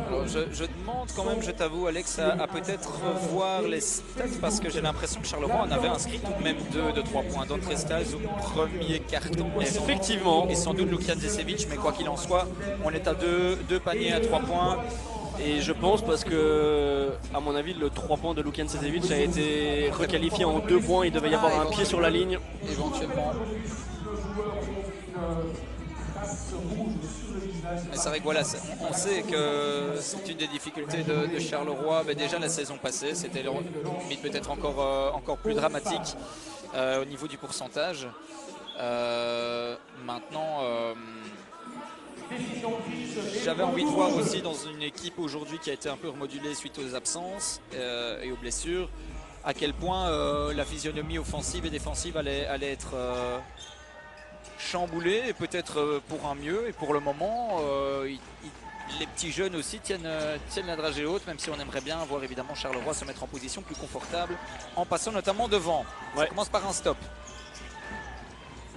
Alors, je demande quand même, je t'avoue, Alex, à peut-être revoir les stats parce que j'ai l'impression que Charleroi en avait inscrit tout de même 2 de 3 points d'Andrestas au premier carton. Effectivement. Et sans doute Lukian Zesevic, mais quoi qu'il en soit, on est à 2 paniers à 3 points. Et je pense parce que, à mon avis, le 3 points de Lukian Cezevic a été requalifié en 2 points. Il devait y avoir un pied sur la ligne. Éventuellement. Mais c'est vrai que voilà, on sait que c'est une des difficultés de Charleroi. Mais déjà la saison passée, c'était limite peut-être encore plus dramatique au niveau du pourcentage. Maintenant, j'avais envie de voir aussi dans une équipe aujourd'hui qui a été un peu remodulée suite aux absences et aux blessures, à quel point la physionomie offensive et défensive allait être chamboulée et peut-être pour un mieux. Et pour le moment, les petits jeunes aussi tiennent la dragée haute, même si on aimerait bien voir évidemment Charleroi se mettre en position plus confortable en passant notamment devant. Ça commence par un stop.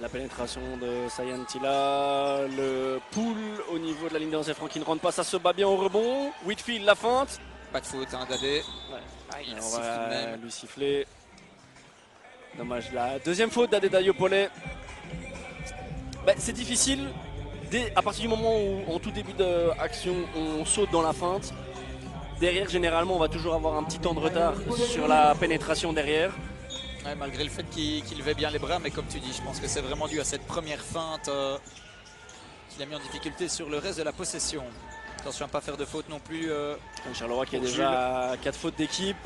La pénétration de Sayantila, le pull au niveau de la ligne de lancers franc qui ne rentre pas, ça se bat bien au rebond. Whitfield la feinte. Pas de faute, hein, Dadé. Ouais. On va lui siffler. Dommage, la deuxième faute d'Adedayo Pollet. C'est difficile. À partir du moment où, en tout début d'action, on saute dans la feinte, derrière, généralement, on va toujours avoir un petit temps de retard sur la pénétration derrière. Ouais, malgré le fait qu'il levait bien les bras, mais comme tu dis, je pense que c'est vraiment dû à cette première feinte qu'il a mis en difficulté sur le reste de la possession. Attention à ne pas faire de faute non plus. Charleroi qui est déjà à 4 fautes d'équipe.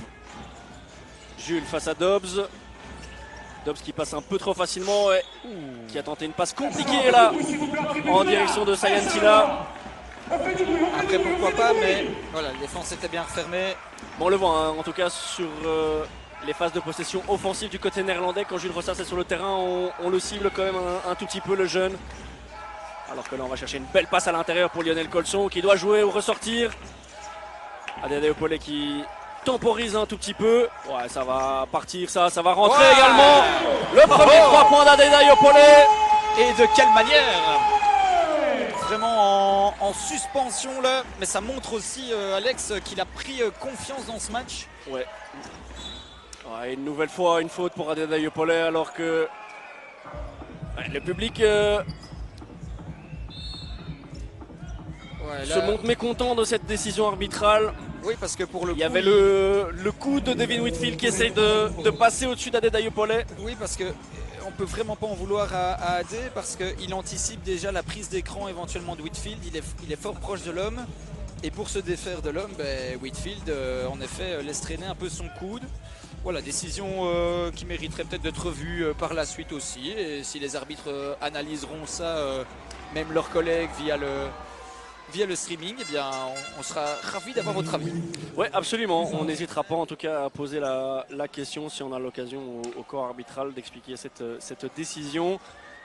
Jules face à Dobbs. Dobbs qui passe un peu trop facilement et qui a tenté une passe compliquée là en direction de Sayantila. Après pourquoi pas, mais voilà, la défense était bien refermée. Bon, on le voit hein, en tout cas sur les phases de possession offensive du côté néerlandais. Quand Jules Rossard est sur le terrain, on le cible quand même un tout petit peu, le jeune. Alors que là on va chercher une belle passe à l'intérieur pour Lionel Colson qui doit jouer ou ressortir. Adedayo-Polé qui temporise un tout petit peu. Ouais, ça va partir, ça va rentrer également. Le premier 3 points d'Adedayo-Polé. Et de quelle manière! Vraiment en suspension là, mais ça montre aussi Alex qu'il a pris confiance dans ce match. Ouais. Une nouvelle fois une faute pour Adedayo-Polé alors que le public se montre mécontent de cette décision arbitrale. Oui, parce que pour le coup, il y avait le coup de Devin Whitfield qui essaye de passer au-dessus d'Adedayo-Polé. Oui, parce que on peut vraiment pas en vouloir à Adé parce qu'il anticipe déjà la prise d'écran éventuellement de Whitfield. Il est fort proche de l'homme. Et pour se défaire de l'homme, Whitfield en effet laisse traîner un peu son coude. Voilà, décision qui mériterait peut-être d'être revue par la suite aussi. Et si les arbitres analyseront ça, même leurs collègues via le streaming, eh bien, on sera ravis d'avoir votre avis. Oui, absolument. On n'hésitera pas en tout cas à poser la question si on a l'occasion au corps arbitral d'expliquer cette décision.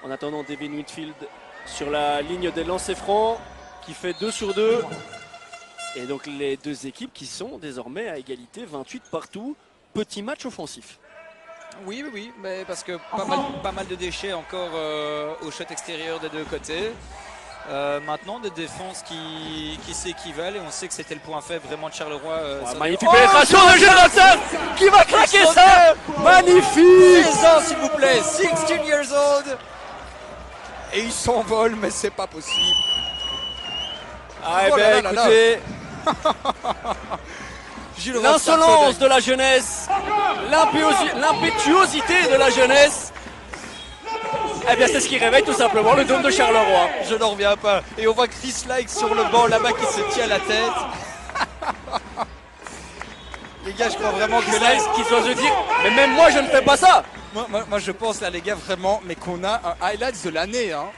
En attendant, Devin Whitfield sur la ligne des lancers francs qui fait 2 sur 2. Et donc les deux équipes qui sont désormais à égalité, 28 partout. Petit match offensif. Oui, mais parce que pas mal de déchets encore au shot extérieur des deux côtés. Maintenant des défenses qui s'équivalent et on sait que c'était le point faible vraiment de Charleroi. Magnifique pénétration de Jonathan qui va claquer ça. Magnifique. 16 ans s'il vous plaît, 16 years old. Et il s'envole mais c'est pas possible. Écoutez, l'insolence de la jeunesse, l'impétuosité de la jeunesse. Eh bien c'est ce qui réveille tout simplement le dôme de Charleroi. Je n'en reviens pas. Et on voit Chris Like sur le banc là-bas qui se tient la tête. Les gars, je crois vraiment que là, qui doit se dire, mais même moi je ne fais pas ça. Moi je pense là les gars vraiment, mais qu'on a un highlight de l'année. Hein.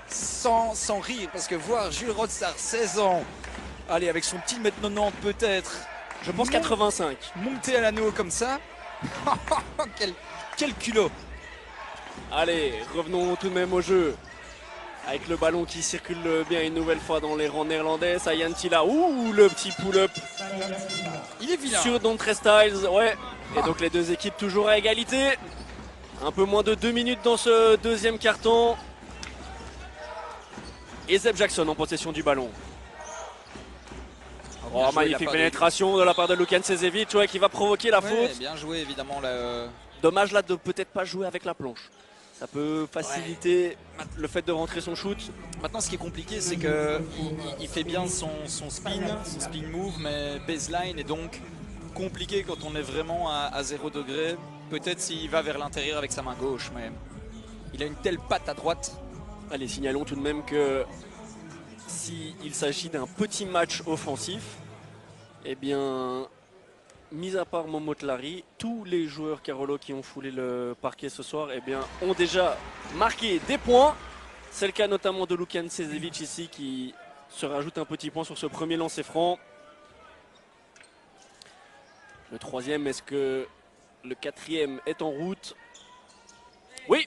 Sans rire, parce que voir Jules Rodstar, 16 ans, allez avec son petit 1m90 peut-être. Je pense 85. Monter à l'anneau comme ça. quel culot. Allez, revenons tout de même au jeu. Avec le ballon qui circule bien une nouvelle fois dans les rangs néerlandais. Sayantila, le petit pull-up. Il est vilain. Sur Dontre Styles, ouais. Et donc les deux équipes toujours à égalité. Un peu moins de 2 minutes dans ce deuxième carton. Et Zeb Jackson en possession du ballon. Magnifique pénétration de la part de Lukan Sezevic qui va provoquer la faute. Bien joué évidemment. Dommage là de peut-être pas jouer avec la planche. Ça peut faciliter le fait de rentrer son shoot. Maintenant ce qui est compliqué c'est qu'il fait bien son spin move mais baseline est donc compliqué quand on est vraiment à 0 degré. Peut-être s'il va vers l'intérieur avec sa main gauche mais il a une telle patte à droite. Allez, signalons tout de même que s'il s'agit d'un petit match offensif, eh bien, mis à part Momo Tlari, tous les joueurs Carolo qui ont foulé le parquet ce soir eh bien, ont déjà marqué des points. C'est le cas notamment de Lukan Sezevic ici qui se rajoute un petit point sur ce premier lancer franc. Le troisième, est-ce que le quatrième est en route? Oui.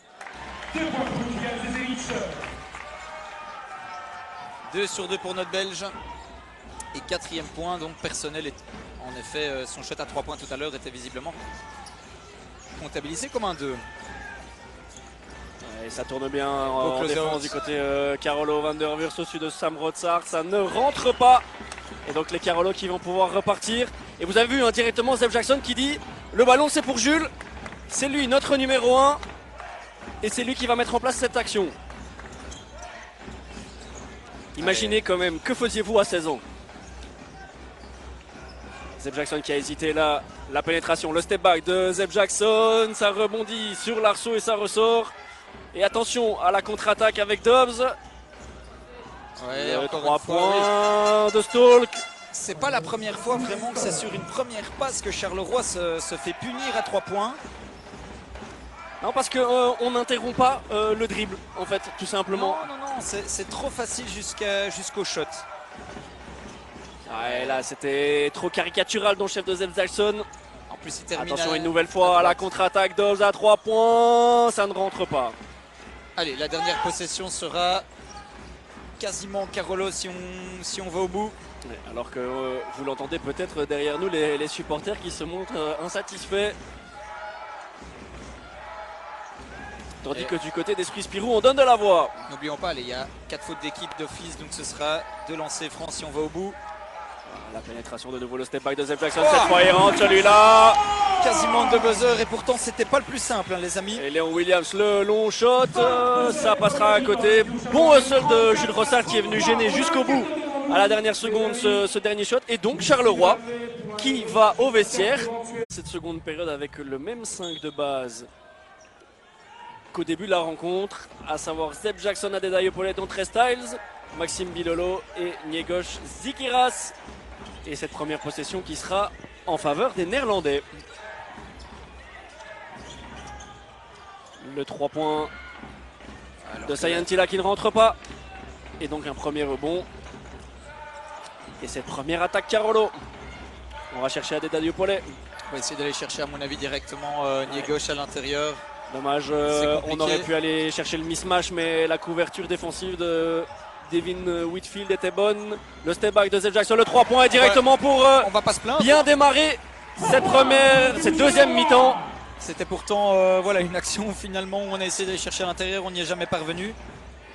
2 sur 2 pour notre Belge. Et 4e point, donc personnel. En effet, son shot à 3 points tout à l'heure était visiblement comptabilisé comme un 2. Et ça tourne bien en défense du côté Carolo van der Wurst au-dessus de Sam Rotsar. Ça ne rentre pas. Et donc les Carolo qui vont pouvoir repartir. Et vous avez vu directement Zeb Jackson qui dit le ballon c'est pour Jules. C'est lui notre numéro 1. Et c'est lui qui va mettre en place cette action. Imaginez quand même, que faisiez-vous à 16 ans? Zeb Jackson qui a hésité là, la pénétration, le step back de Zeb Jackson, ça rebondit sur l'arceau et ça ressort. Et attention à la contre-attaque avec Dobbs. Ouais, encore 3 une fois, points de Stalk. c'est pas la première fois vraiment que c'est sur une première passe que Charleroi se fait punir à 3 points. Non, parce qu'on n'interrompt pas le dribble, en fait, tout simplement. Non, c'est trop facile jusqu'au shot. Ouais, là, c'était trop caricatural dans le chef de Zeb Jackson. En plus, il termine. Attention, une nouvelle fois à la contre-attaque. Dobbs à 3 points. Ça ne rentre pas. Allez, la dernière possession sera quasiment Carolo si on va au bout. Ouais, alors que vous l'entendez peut-être derrière nous, les supporters qui se montrent insatisfaits. Tandis que du côté d'Esprit Spirou, on donne de la voix. N'oublions pas, allez, il y a 4 fautes d'équipe d'office, donc ce sera 2 lancers francs si on va au bout. La pénétration de nouveau, le step back de Zeb Jackson, cette fois il rentre celui-là. Quasiment de buzzer et pourtant c'était pas le plus simple hein, les amis. Et Léon Williams, le long shot, ça passera à côté. Bon hustle de Jules Rossard qui est venu gêner jusqu'au bout à la dernière seconde ce dernier shot. Et donc Charleroi qui va au vestiaire. Cette seconde période avec le même 5 de base qu'au début de la rencontre, à savoir Zeb Jackson, Adedayo Polet, Dontre Styles, Maxime Bilolo et Niegoš Zikiras. Et cette première possession qui sera en faveur des Néerlandais. Le 3 points de Sayantila qui ne rentre pas. Et donc un premier rebond. Et cette première attaque Carolo. On va chercher Adedayo Polet. On va essayer d'aller chercher à mon avis directement Niegoš à l'intérieur. Dommage, on aurait pu aller chercher le mismatch, mais la couverture défensive de Devin Whitfield était bonne. Le step back de Zeb Jackson, le 3 points est directement pour on va pas se plaindre. Bien démarrer cette deuxième mi-temps. C'était pourtant voilà, une action où finalement on a essayé d'aller chercher à l'intérieur, on n'y est jamais parvenu.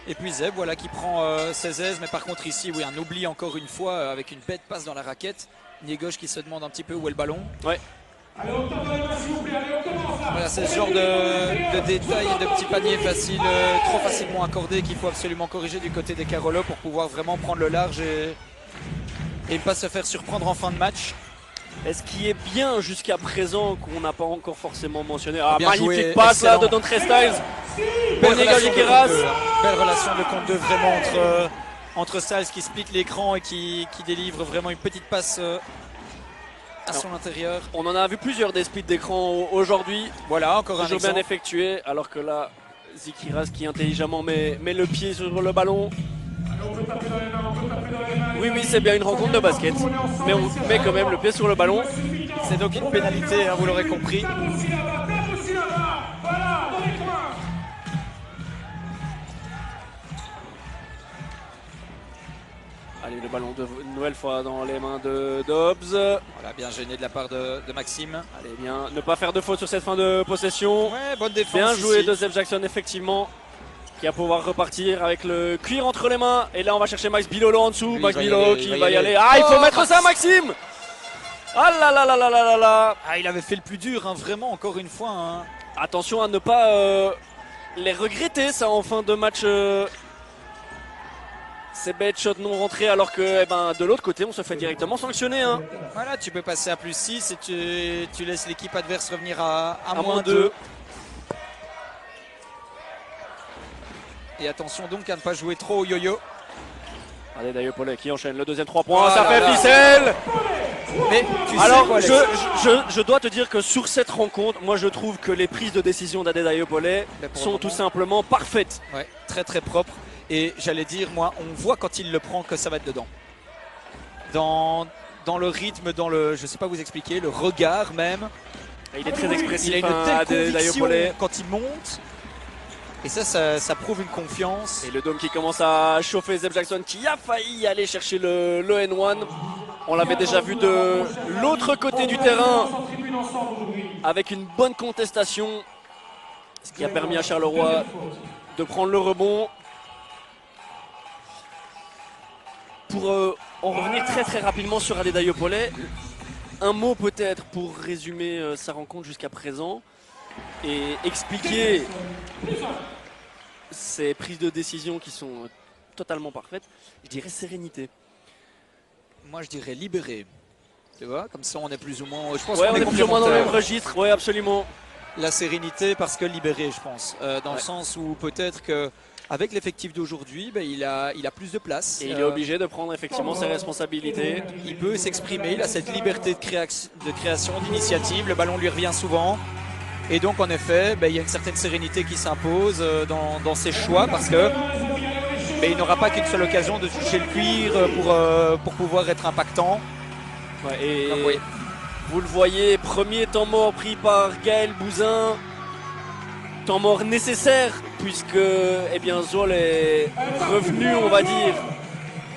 Et puis Zeb voilà, qui prend ses aises, mais par contre ici oui, un oubli encore une fois avec une bête passe dans la raquette. Niegoš qui se demande un petit peu où est le ballon. Ouais. Allez, on commence là, s'il vous plaît, allez, on commence là. Voilà, c'est ce genre de détails et de petits paniers faciles, trop facilement accordés qu'il faut absolument corriger du côté des Carolo pour pouvoir vraiment prendre le large et ne pas se faire surprendre en fin de match. Et ce qui est bien jusqu'à présent, qu'on n'a pas encore forcément mentionné. Ah, Bien magnifique joué, passe là excellent. de Dontre Styles. Belle Pour Niegoš relation de Zikiras. compte deux, hein. Belle relation de compte 2 vraiment entre Styles qui split l'écran et qui délivre vraiment une petite passe à son intérieur. On en a vu plusieurs des splits d'écran aujourd'hui. Voilà, encore un Toujours bien exemple. effectué, alors que là, Zikiras qui intelligemment met le pied sur le ballon. On peut taper dans les mains, on peut taper dans les mains. Oui, c'est bien une rencontre de basket, mais on met quand même le pied sur le ballon. C'est donc une pénalité, hein, vous l'aurez compris. Tape aussi là-bas, tape aussi là-bas. Voilà, dans les coins. Allez, le ballon de une nouvelle fois dans les mains de Dobbs. Voilà, bien gêné de la part de Maxime. Allez, bien, ne pas faire de faute sur cette fin de possession. Ouais, bonne défense. Bien joué ici. de Zeb Jackson, effectivement, qui va pouvoir repartir avec le cuir entre les mains. Et là, on va chercher Max Bilolo en dessous. Lui, Max il va y Bilolo aller, qui il va y aller. Ah, Oh, il faut mettre Max. ça, Maxime. Ah là là là là là là là. Ah, il avait fait le plus dur, hein, vraiment, encore une fois. Hein. Attention à ne pas les regretter, ça, en fin de match. Ces bêtes shots non rentrés, alors que de l'autre côté, on se fait directement sanctionner. Hein. Voilà, tu peux passer à +6 et tu laisses l'équipe adverse revenir à moins -2. deux. Et attention donc à ne pas jouer trop au yo-yo. Allez, Dayo Polet qui enchaîne le deuxième 3 points. Oh Ça là fait là. ficelle. Mais tu Alors, sais quoi, Alex, je dois te dire que sur cette rencontre, moi je trouve que les prises de décision d'Adedayo Polet Mais pour le sont moment- tout simplement parfaites. ouais, très très propre. Et j'allais dire, moi, on voit quand il le prend que ça va être dedans. Dans le rythme, dans le, je sais pas vous expliquer, le regard même. Il est très expressif. Il a une hein, telle Adedayo conviction Polet. quand il monte. Et ça prouve une confiance. Et le dôme qui commence à chauffer Zeb Jackson qui a failli aller chercher le N1. On l'avait déjà vu de l'autre côté du terrain avec une bonne contestation. Ce qui a permis à Charleroi de prendre le rebond. Pour en revenir très très rapidement sur Adedayo Polet, un mot peut-être pour résumer sa rencontre jusqu'à présent et expliquer ces prises de décision qui sont totalement parfaite. Je dirais sérénité. Moi, je dirais libéré. Tu vois, comme ça, on est plus ou moins. Je pense Ouais, qu'on on est plus ou moins dans le même registre. Ouais, absolument. La sérénité parce que libéré, je pense. Dans le sens où peut-être que avec l'effectif d'aujourd'hui, ben, il a plus de place. Et il est obligé de prendre effectivement ses responsabilités. Il peut s'exprimer, il a cette liberté de création, d'initiative. Le ballon lui revient souvent. Et donc, en effet, ben, il y a une certaine sérénité qui s'impose dans ses choix parce que ben, il n'aura pas qu'une seule occasion de toucher le cuir pour pouvoir être impactant. Ouais, et Donc, oui. vous le voyez, premier temps mort pris par Gaël Bouzin. Temps mort nécessaire puisque eh bien, Zwolle est revenu, on va dire,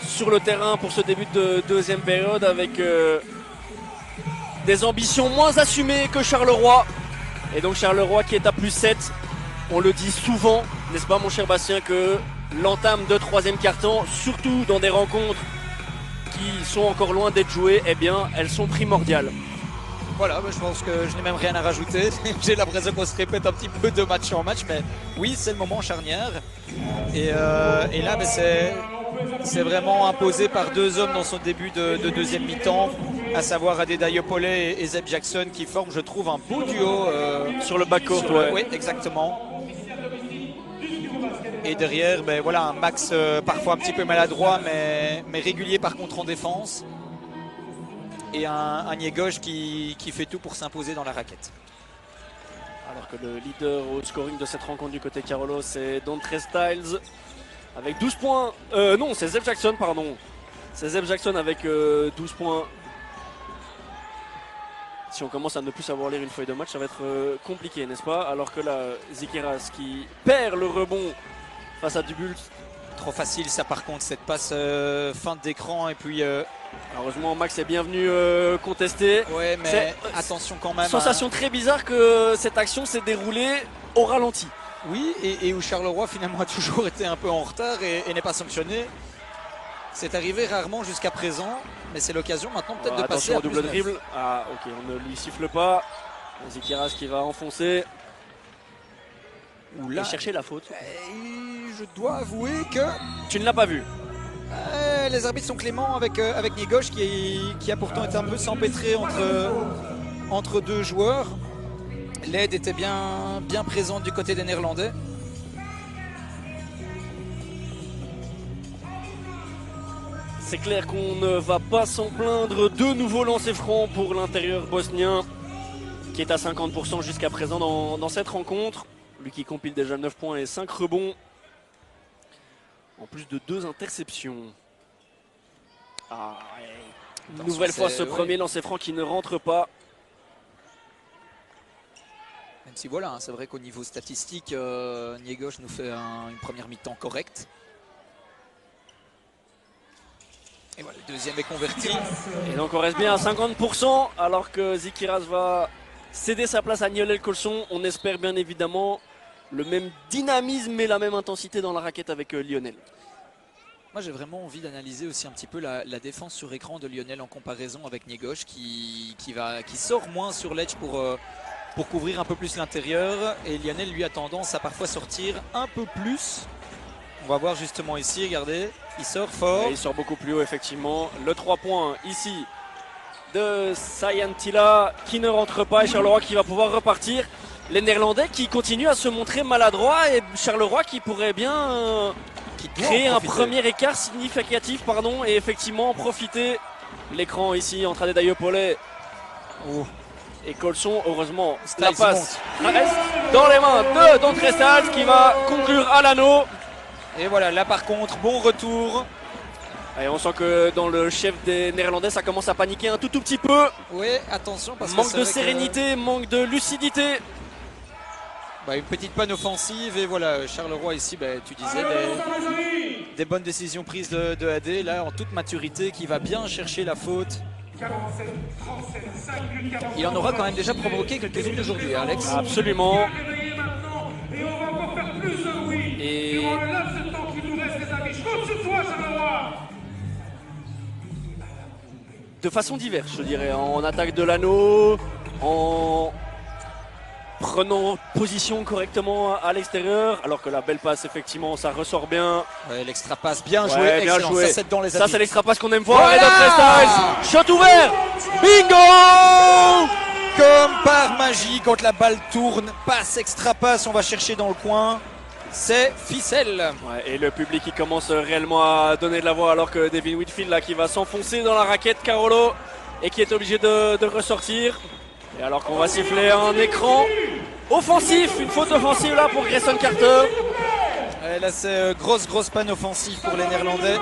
sur le terrain pour ce début de deuxième période avec des ambitions moins assumées que Charleroi. Et donc Charleroi qui est à +7. On le dit souvent, n'est-ce pas mon cher Bastien, que l'entame de troisième quart-temps, surtout dans des rencontres qui sont encore loin d'être jouées, eh bien elles sont primordiales. Voilà, je pense que je n'ai même rien à rajouter. J'ai l'impression qu'on se répète un petit peu de match en match, mais oui, c'est le moment charnière. Et là, ben, c'est vraiment imposé par deux hommes dans son début de deuxième mi-temps, à savoir Adedayo Pollet et Zeb Jackson qui forment, je trouve, un beau duo sur le backcourt. Oui, exactement. Et derrière, ben, voilà, un Max parfois un petit peu maladroit, mais régulier par contre en défense. Et un Niégauche qui fait tout pour s'imposer dans la raquette. Alors que le leader au scoring de cette rencontre du côté Carolo, c'est Dontre Styles avec 12 points. Non, c'est Zeb Jackson, pardon. C'est Zeb Jackson avec 12 points. Si on commence à ne plus savoir lire une feuille de match, ça va être compliqué, n'est-ce pas? Alors que là, Zikiras qui perd le rebond face à Dubult. Trop facile ça par contre, cette passe feinte d'écran et puis... Heureusement, Max est bienvenu contester. Ouais, mais attention quand même. Sensation très bizarre que cette action s'est déroulée au ralenti. Oui, et où Charleroi finalement a toujours été un peu en retard et n'est pas sanctionné. C'est arrivé rarement jusqu'à présent, mais c'est l'occasion maintenant peut-être de passer attention à au double +9. dribble. Ah ok, on ne lui siffle pas. Zikiras qui va enfoncer. Là, et chercher la faute. Je dois avouer que... Tu ne l'as pas vu. Les arbitres sont cléments avec Niégauche qui a pourtant été un peu s'empêtrer entre deux joueurs. L'aide était bien présente du côté des Néerlandais. C'est clair qu'on ne va pas s'en plaindre. De nouveaux lancers francs pour l'intérieur bosnien qui est à 50% jusqu'à présent dans cette rencontre. Lui qui compile déjà 9 points et 5 rebonds. En plus de 2 interceptions. Une nouvelle fois ce premier lancer franc qui ne rentre pas. Même si voilà, c'est vrai qu'au niveau statistique, Niégauche nous fait une première mi-temps correcte. Et voilà, le deuxième est converti. Et donc on reste bien à 50% alors que Zikiras va céder sa place à Niolel Colson. On espère bien évidemment le même dynamisme et la même intensité dans la raquette avec Lionel. Moi j'ai vraiment envie d'analyser aussi un petit peu la défense sur écran de Lionel en comparaison avec Niégauche qui sort moins sur l'edge pour couvrir un peu plus l'intérieur. Et Lionel lui a tendance à parfois sortir un peu plus. On va voir justement ici, regardez, il sort fort. Et il sort beaucoup plus haut effectivement. Le 3 points ici de Sayantila qui ne rentre pas et Charleroi qui va pouvoir repartir. Les Néerlandais qui continuent à se montrer maladroits et Charleroi qui pourrait bien... créer un premier écart significatif et effectivement en profiter. L'écran ici entre Adedayo Pollet et Colson. Heureusement la passe reste dans les mains de Dontre Styles qui va conclure à l'anneau. Et voilà, là par contre, bon retour. Et on sent que dans le chef des Néerlandais ça commence à paniquer un tout petit peu. Oui, attention parce manque que de sérénité, manque de lucidité. Une petite panne offensive et voilà, Charleroi ici, tu disais des bonnes décisions prises de AD, là en toute maturité, qui va bien chercher la faute. Il en aura quand même déjà provoqué quelques-unes aujourd'hui, Alex. Absolument. Et on va encore faire plus de bruit. Et durant le laps de temps qui nous reste, les amis, je compte sur toi, Charleroi. De façon diverse, je dirais, en attaque de l'anneau, en prenant position correctement à l'extérieur, alors que la belle passe, effectivement, ça ressort bien. Ouais, l'extra passe bien Ouais, joué, bien excellent. joué. Ça c'est dans les Ça, habits. c'est l'extra passe qu'on aime voir. Voilà. Et Don Styles, shot ouvert. Bingo! Comme par magie, quand la balle tourne, passe, extra passe, on va chercher dans le coin. C'est ficelle. Ouais, et le public qui commence réellement à donner de la voix, alors que Devin Whitfield là, qui va s'enfoncer dans la raquette Carolo et qui est obligé de ressortir. Et alors qu'on va siffler un écran offensif, une faute offensive là pour Grayson Carter. Et là c'est grosse panne offensive pour les Néerlandais.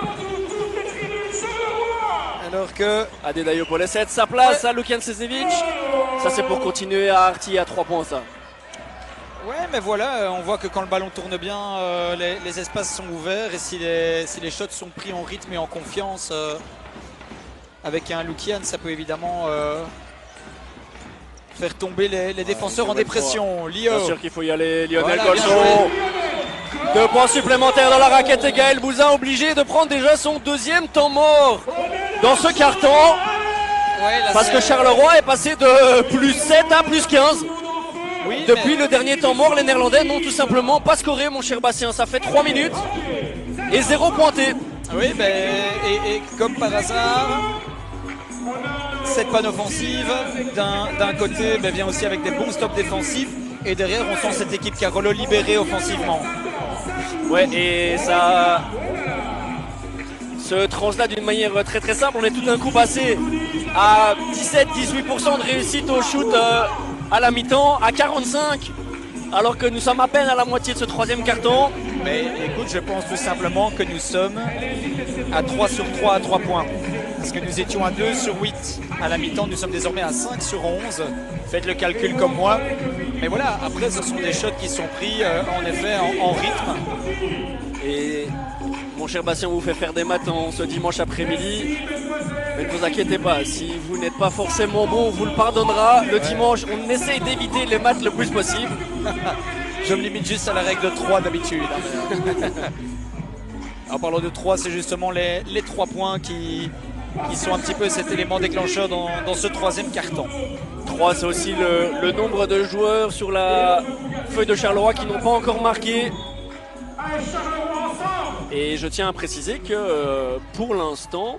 Alors que Adedayo Paul cède sa place à Lukian Sezevic. Ça c'est pour continuer à artiller à 3 points ça. ouais, mais voilà, on voit que quand le ballon tourne bien, les espaces sont ouverts et si les shots sont pris en rythme et en confiance avec un Lukian, ça peut évidemment faire tomber les défenseurs en dépression. Lio. Bien sûr qu'il faut y aller, Lionel Voilà, bien Colson. 2 points supplémentaires dans la raquette et Gaël Bouzin obligé de prendre déjà son 2e temps mort dans ce carton. Ouais, là, Parce c'est- que Charleroi est passé de plus 7 à plus 15. oui, Depuis mais- le dernier temps mort, les Néerlandais n'ont tout simplement pas scoré, mon cher Bastien. Ça fait 3 minutes et 0 pointé. Oui, et comme par hasard, cette panne offensive, d'un côté, vient aussi avec des bons stops défensifs. Et derrière, on sent cette équipe Carolo libérée offensivement. Ouais, et ça se translate d'une manière très simple. On est tout d'un coup passé à 17-18% de réussite au shoot à la mi-temps, à 45%, alors que nous sommes à peine à la moitié de ce 3e carton. Mais écoute, je pense tout simplement que nous sommes à 3 sur 3 à 3 points. Parce que nous étions à 2 sur 8 à la mi-temps, nous sommes désormais à 5 sur 11. Faites le calcul comme moi. Mais voilà, après ce sont des shots qui sont pris en effet en rythme. Et mon cher Bastien, on vous fait faire des maths en ce dimanche après-midi. Mais ne vous inquiétez pas, si vous n'êtes pas forcément bon, on vous le pardonnera. Le dimanche, on essaye d'éviter les maths le plus possible. Je me limite juste à la règle de 3 d'habitude. En parlant de 3, c'est justement les 3 points qui sont un petit peu cet élément déclencheur dans ce 3e carton. 3, c'est aussi le nombre de joueurs sur la feuille de Charleroi qui n'ont pas encore marqué. Et je tiens à préciser que pour l'instant,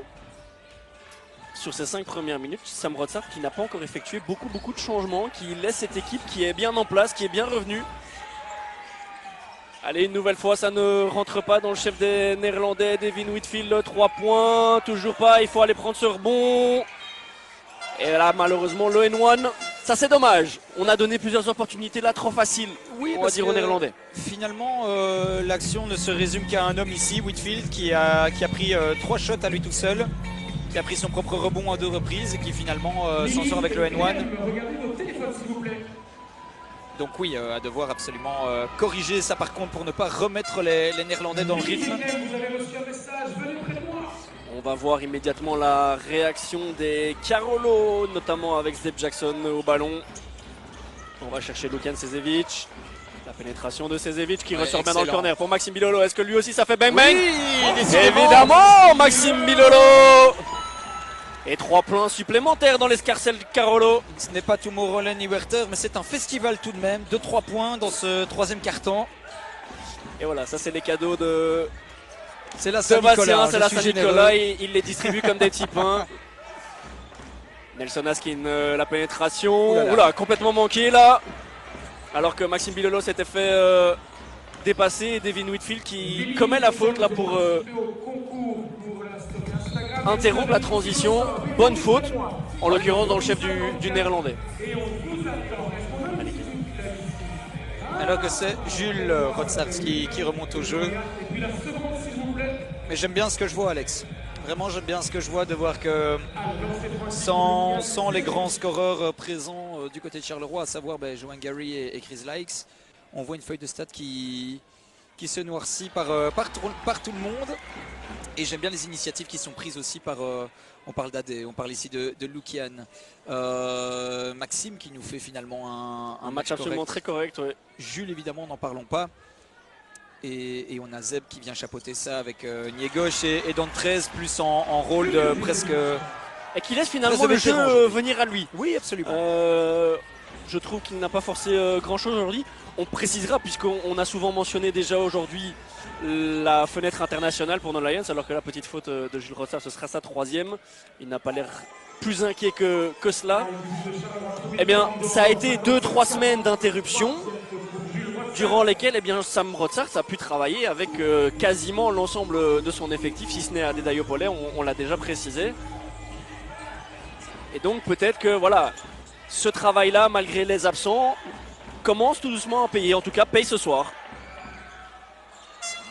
sur ces 5 premières minutes, Sam Rotsart qui n'a pas encore effectué beaucoup de changements, qui laisse cette équipe qui est bien en place, qui est bien revenue. Allez, une nouvelle fois, ça ne rentre pas dans le chef des Néerlandais, Devin Whitfield, 3 points, toujours pas, il faut aller prendre ce rebond. Et là, malheureusement, le N1, ça c'est dommage. On a donné plusieurs opportunités là, trop faciles, on va parce dire aux que Néerlandais. Finalement, l'action ne se résume qu'à un homme ici, Whitfield, qui a pris 3 shots à lui tout seul, qui a pris son propre rebond en 2 reprises et qui finalement s'en sort avec le N1. Regardez votre téléphone, s'il vous plaît. Donc oui, à devoir absolument corriger ça par contre pour ne pas remettre les Néerlandais dans le rythme. Vous avez reçu un message, venez près de moi. On va voir immédiatement la réaction des Carolo, notamment avec Zeb Jackson au ballon. On va chercher Lukian Sezevic. La pénétration de Sezevic qui Ouais, ressort bien dans le excellent. corner pour Maxime Bilolo. Est-ce que lui aussi ça fait bang bang? Oui, décidément. Évidemment, Maxime Bilolo. Et 3 points supplémentaires dans l'escarcelle de Carolo. Ce n'est pas Tomorrowland ni Werther, mais c'est un festival tout de même. 2-3 points dans ce 3e carton. Et voilà, ça c'est les cadeaux de C'est la Sébastien, Saint-Nicolas. c'est la Saint-Nicolas. Il les distribue comme des petits pains. Nelson Askin, la pénétration. Ouh là là. Oula, complètement manqué là. Alors que Maxime Bilolo s'était fait dépasser. Et Devin Whitfield qui commet la faute là pour interrompre la transition. Bonne faute, en l'occurrence dans le chef du Néerlandais. Alors que c'est Jules Rotsart qui remonte au jeu. Mais j'aime bien ce que je vois, Alex. Vraiment, j'aime bien ce que je vois de voir que sans les grands scoreurs présents du côté de Charleroi, à savoir Johan Gary et Chris Lykes, on voit une feuille de stats qui se noircit par tout le monde. Et j'aime bien les initiatives qui sont prises aussi par... on parle d'Adé, on parle ici de Lukian. Maxime qui nous fait finalement un match absolument correct. très correct. Ouais. Jules, évidemment, n'en parlons pas. Et on a Zeb qui vient chapeauter ça avec Niegoche et Don 13 plus en rôle de presque... Et qui laisse finalement Presque le jeu vétéran, venir à lui. Oui, absolument. Je trouve qu'il n'a pas forcé grand-chose aujourd'hui. On précisera, puisqu'on a souvent mentionné déjà aujourd'hui la fenêtre internationale pour nos Lions, alors que la petite faute de Jules Rotsart, ce sera sa 3e. Il n'a pas l'air plus inquiet que cela. Eh bien, ça a été 2-3 semaines d'interruption, durant lesquelles Sam Rotsart a pu travailler avec quasiment l'ensemble de son effectif, si ce n'est Adedayo Pollet, on l'a déjà précisé. Et donc peut-être que voilà, ce travail-là, malgré les absents, commence tout doucement à payer. En tout cas, paye ce soir.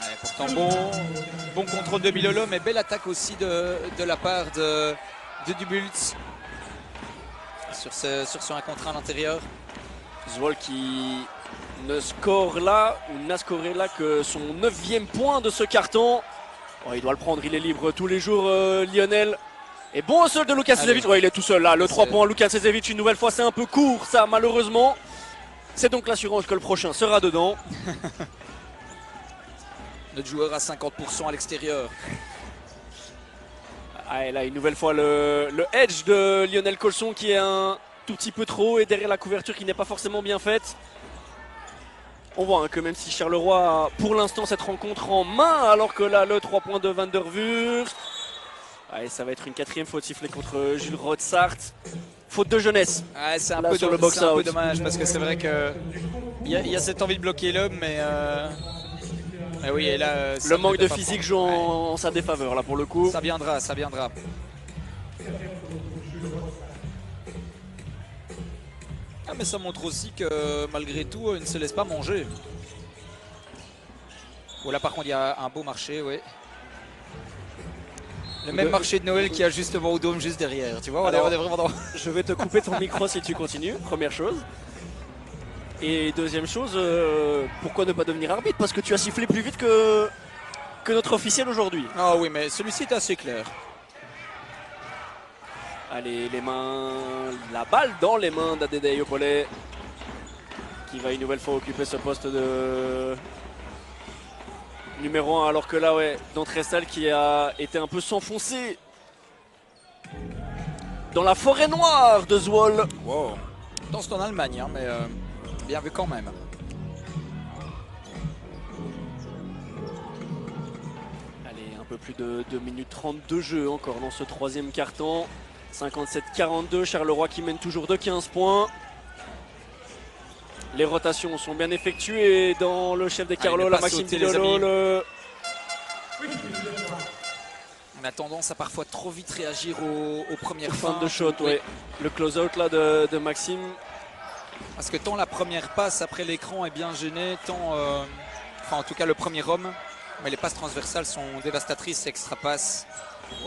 Ouais, pourtant bon contrôle de Bilolo, mais belle attaque aussi de la part de Dubult sur un contre 1 à l'intérieur. Zwol qui ne score là, ou n'a scoré là que son 9e point de ce carton. Oh, il doit le prendre, il est libre tous les jours, Lionel. Et bon au sol de Luka Sezevic. Ouais, il est tout seul là. Le 3 points, Luka Sezevic, une nouvelle fois, c'est un peu court, ça, malheureusement. C'est donc l'assurance que le prochain sera dedans. Notre joueur à 50% à l'extérieur. Ah, et là, une nouvelle fois, le edge de Lionel Colson qui est un tout petit peu trop et derrière la couverture qui n'est pas forcément bien faite. On voit que même si Charleroi a pour l'instant cette rencontre en main, alors que là, le 3 points de Van der Wurst. Allez, ça va être une 4e faute sifflée contre Jules Rotsart. Faute de jeunesse. Ouais, c'est un, là, peu, sur le box un peu out. dommage parce que c'est vrai que il y a cette envie de bloquer l'homme, mais oui, et là, le manque de physique joue en sa défaveur là pour le coup. Ça viendra, ça viendra. Ah, mais ça montre aussi que malgré tout, il ne se laisse pas manger. Oh, là par contre, il y a un beau marché, oui. Le même marché de Noël qui a justement au dôme juste derrière, tu vois. Alors, on est vraiment dans... Je vais te couper ton micro si tu continues, première chose. Et deuxième chose, pourquoi ne pas devenir arbitre? Parce que tu as sifflé plus vite que notre officiel aujourd'hui. Ah oui, mais celui-ci est assez clair. Allez, les mains, la balle dans les mains d'Adedayo Pollet, qui va une nouvelle fois occuper ce poste de numéro 1, alors que là, ouais, Dantressal qui a été un peu s'enfoncer dans la forêt noire de Zwol. Wow. Danse en Allemagne, hein, mais bien vu quand même. Allez, un peu plus de 2 minutes 30 de jeu encore dans ce 3e quart-temps. 57-42, Charleroi qui mène toujours de 15 points. Les rotations sont bien effectuées dans le chef des Carlo, la Maxime Bilolo. On a tendance à parfois trop vite réagir aux premières Fin feintes de shot, oui. ouais. Le close-out là de Maxime. Parce que tant la première passe après l'écran est bien gênée, tant, enfin en tout cas le premier homme, mais les passes transversales sont dévastatrices, extra passe.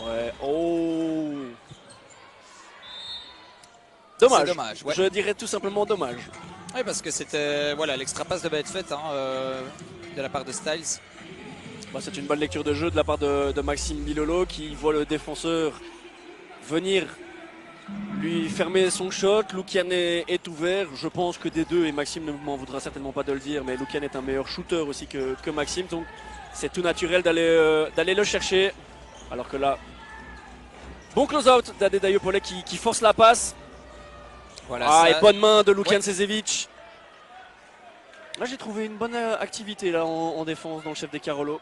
Ouais, oh. Dommage, dommage ouais. Je dirais tout simplement dommage. Oui, parce que c'était, voilà, l'extra passe devait être faite hein, de la part de Styles. Bah, c'est une bonne lecture de jeu de la part de Maxime Bilolo qui voit le défenseur venir lui fermer son shot. Lukian est ouvert. Je pense que des deux, et Maxime ne m'en voudra certainement pas de le dire, mais Lukian est un meilleur shooter aussi que Maxime. Donc c'est tout naturel d'aller le chercher. Alors que là, bon close-out d'Adedayo Pollet qui force la passe. Voilà, ah, ça... et bonne main de Lukian ouais. Sezevic. Là, j'ai trouvé une bonne activité là en défense dans le chef des Carolo.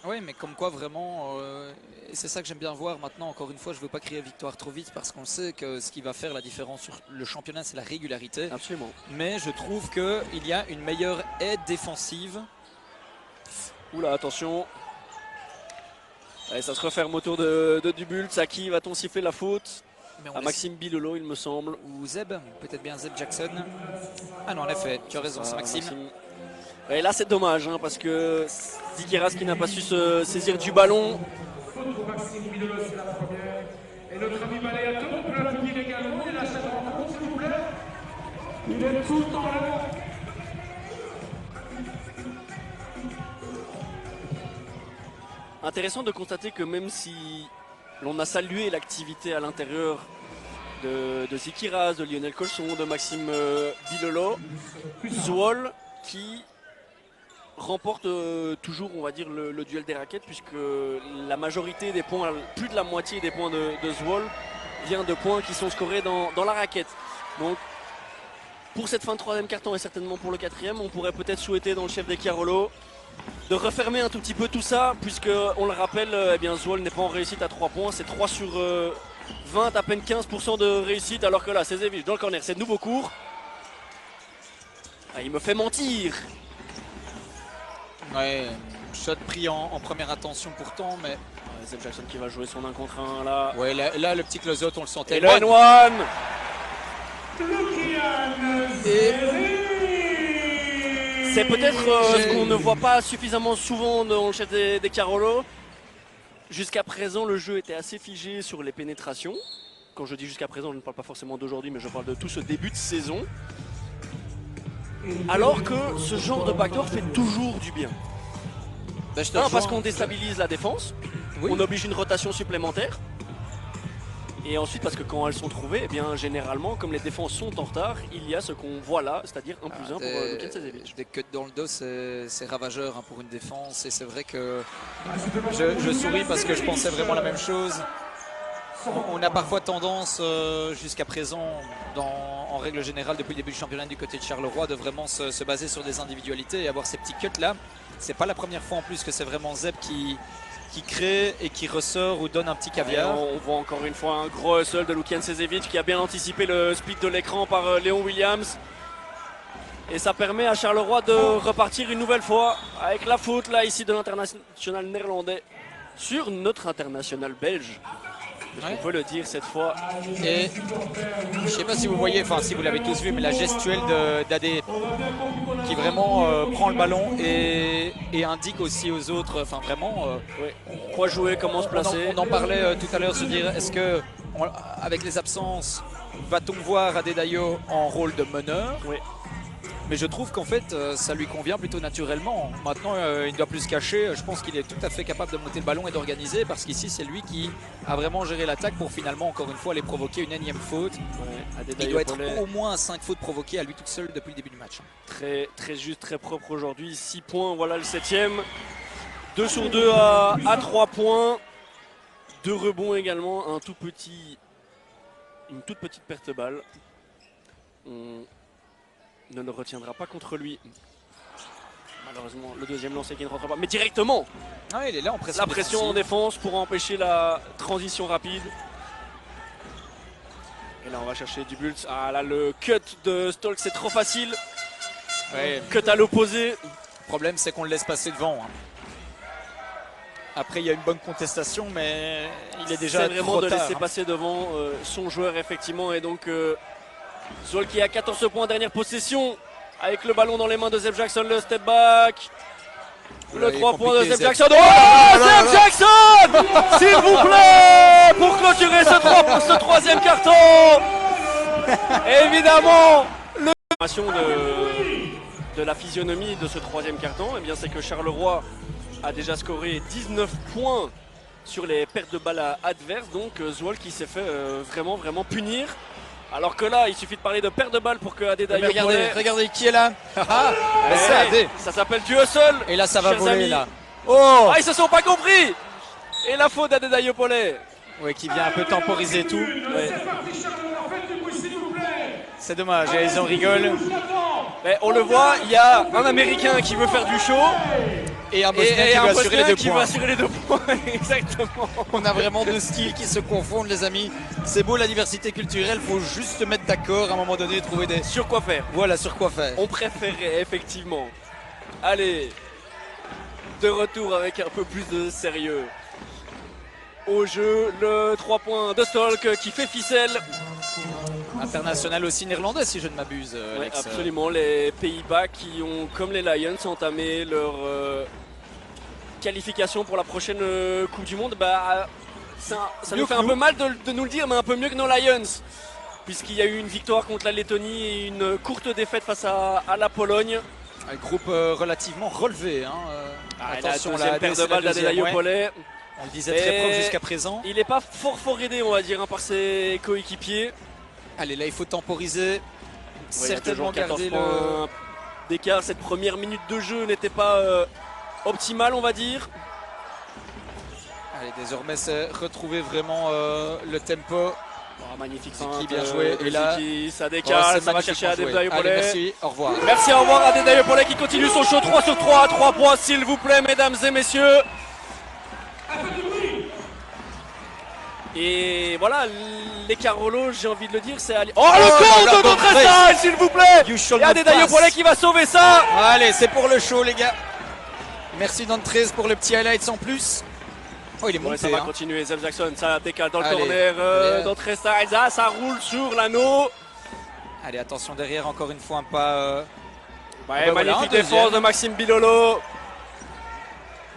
Oui, mais comme quoi vraiment, et c'est ça que j'aime bien voir maintenant, encore une fois, je ne veux pas crier victoire trop vite parce qu'on sait que ce qui va faire la différence sur le championnat, c'est la régularité. Absolument. Mais je trouve qu'il y a une meilleure aide défensive. Oula, attention. Allez, ça se referme autour de Dubult. À qui va-t-on siffler la faute? À Maxime Bilolo, il me semble. Ou Zeb, peut-être bien Zeb Jackson. Ah non, en effet, tu as raison, c'est Maxime. Et là, c'est dommage, hein, parce que Zikeras qui n'a pas su se saisir du ballon. Maxime Bilolo, c'est la première. Et notre ami Baléato peut la tenir également. Il lâche la rencontre, s'il vous plaît. Il est tout dans le... Intéressant de constater que même si l'on a salué l'activité à l'intérieur de Zikeras, de Lionel Colson, de Maxime Bilolo, Zwol qui remporte toujours, on va dire, le duel des raquettes, puisque la majorité des points, plus de la moitié des points de Zwol vient de points qui sont scorés dans la raquette. Donc pour cette fin de troisième quart-temps et certainement pour le quatrième, on pourrait peut-être souhaiter dans le chef des Chiarolo de refermer un tout petit peu tout ça, puisque on le rappelle, eh bien Zwolle n'est pas en réussite à 3 points, c'est 3 sur 20, à peine 15% de réussite, alors que là c'est Zevic dans le corner, c'est de nouveau court. Ah, il me fait mentir. Ouais, shot pris en première intention pourtant, mais... Zeb Jackson qui va jouer son 1 contre 1 là. Ouais, là le petit close-out, on le sentait. Et le N1. Et... C'est peut-être ce qu'on ne voit pas suffisamment souvent dans le chef des Chiarolo. Jusqu'à présent, le jeu était assez figé sur les pénétrations. Quand je dis jusqu'à présent, je ne parle pas forcément d'aujourd'hui, mais je parle de tout ce début de saison. Alors que ce genre de backdoor fait toujours du bien. Ben, Parce qu'on déstabilise la défense, oui. On oblige une rotation supplémentaire. Et ensuite parce que quand elles sont trouvées, eh bien généralement comme les défenses sont en retard, il y a ce qu'on voit là, c'est-à-dire 1+1 pour Lukian Čežević. Des cuts dans le dos, c'est ravageur hein, pour une défense. Et c'est vrai que je souris parce que je pensais vraiment la même chose. On a parfois tendance, jusqu'à présent, en règle générale, depuis le début du championnat du côté de Charleroi, de vraiment se baser sur des individualités et avoir ces petits cuts-là. C'est pas la première fois en plus que c'est vraiment Zeb qui crée et qui ressort ou donne un petit caviar. On voit encore une fois un gros hustle de Lukian Čežević qui a bien anticipé le split de l'écran par Léon Williams. Et ça permet à Charleroi de repartir une nouvelle fois avec la faute là ici de l'international néerlandais sur notre international belge. On peut le dire cette fois. Et je ne sais pas si vous voyez, enfin si vous l'avez tous vu, mais la gestuelle d'AD qui vraiment prend le ballon et indique aussi aux autres, enfin vraiment. Quoi jouer, comment se placer. On en parlait tout à l'heure, se dire est-ce que avec les absences, va-t-on voir Adedayo en rôle de meneur? Oui. Mais je trouve qu'en fait ça lui convient plutôt naturellement. Maintenant il ne doit plus se cacher, je pense qu'il est tout à fait capable de monter le ballon et d'organiser parce qu'ici c'est lui qui a vraiment géré l'attaque pour finalement encore une fois aller provoquer une énième faute. Il doit être au moins 5 fautes provoquées à lui tout seul depuis le début du match. Très, très juste, très propre aujourd'hui, 6 points, voilà le 7e. 2 sur 2 à 3 points. 2 rebonds également, une toute petite perte de balle. On ne le retiendra pas contre lui. Malheureusement, le deuxième lancer qui ne rentre pas. Mais directement, il est là en pression. La pression en défense pour empêcher la transition rapide. Et là, on va chercher du Bulls. Ah là, le cut de Stolk, c'est trop facile. Cut à l'opposé. Le problème, c'est qu'on le laisse passer devant. Après, il y a une bonne contestation, mais il est déjà trop tard. C'est vraiment de laisser passer devant son joueur, effectivement. Et donc, Zwolle qui a 14 points en dernière possession. Avec le ballon dans les mains de Zeb Jackson, le step back. Le 3 points de Zeb Jackson. Oh, Zeb Jackson, s'il vous plaît, pour clôturer ce troisième carton. Évidemment, de la physionomie de ce troisième carton, eh bien, c'est que Charleroi a déjà scoré 19 points sur les pertes de balles adverses. Donc Zwolle qui s'est fait vraiment punir. Alors que là, il suffit de parler de perte de balle pour que Adedayo. Regardez qui est là. C'est Adé. Ça s'appelle du hustle. Et là, ça va voler amis. là. Oh, ils se sont pas compris. Et la faute d'Adedayo Pollet. Oui, qui vient un peu temporiser tout. C'est dommage, ils en rigolent. Mais on le voit, il y a un Américain qui veut faire du show. Et un Bosnien qui veut assurer les 2 points. Exactement. On a vraiment deux styles qui se confondent, les amis. C'est beau la diversité culturelle, il faut juste se mettre d'accord à un moment donné et trouver des... Sur quoi faire. Voilà, sur quoi faire. On préférait effectivement. Allez, de retour avec un peu plus de sérieux. Au jeu, le 3 points de Stolk qui fait ficelle. International aussi néerlandais si je ne m'abuse. Oui, absolument, les Pays-Bas qui ont, comme les Lions, entamé leur qualification pour la prochaine Coupe du Monde. Ça nous fait un peu mal de nous le dire, mais un peu mieux que nos Lions. Puisqu'il y a eu une victoire contre la Lettonie et une courte défaite face à la Pologne. Un groupe relativement relevé. Attention, la deuxième paire de balles d'Adedayo Pollet. On le disait très proche jusqu'à présent. Il n'est pas fort aidé, on va dire, par ses coéquipiers. Allez, là il faut temporiser. Certainement garder le d'écart. Cette première minute de jeu n'était pas optimale, on va dire. Allez, désormais c'est retrouver vraiment le tempo. Magnifique Ziki, feinte, bien joué. Et là, ça décale, ça va chercher Adedayo Allez, Pollet. merci, au revoir. Merci, au revoir Adedayo Pollet qui continue son show 3 sur 3 à 3 points s'il vous plaît mesdames et messieurs. Et voilà, les Carolos, j'ai envie de le dire, c'est Ali. Oh, le compte de notre style s'il vous plaît. Et Adedayo Pollet qui va sauver ça. Allez, c'est pour le show les gars. Merci d'Antrez pour le petit highlight en plus. Oh, il est monté, ça va continuer, Zeb Jackson, ça décale dans le Allez, corner d'entrée Styles, ça roule sur l'anneau. Allez, attention derrière, encore une fois un pas. Ouais, voilà, magnifique défense de Maxime Bilolo.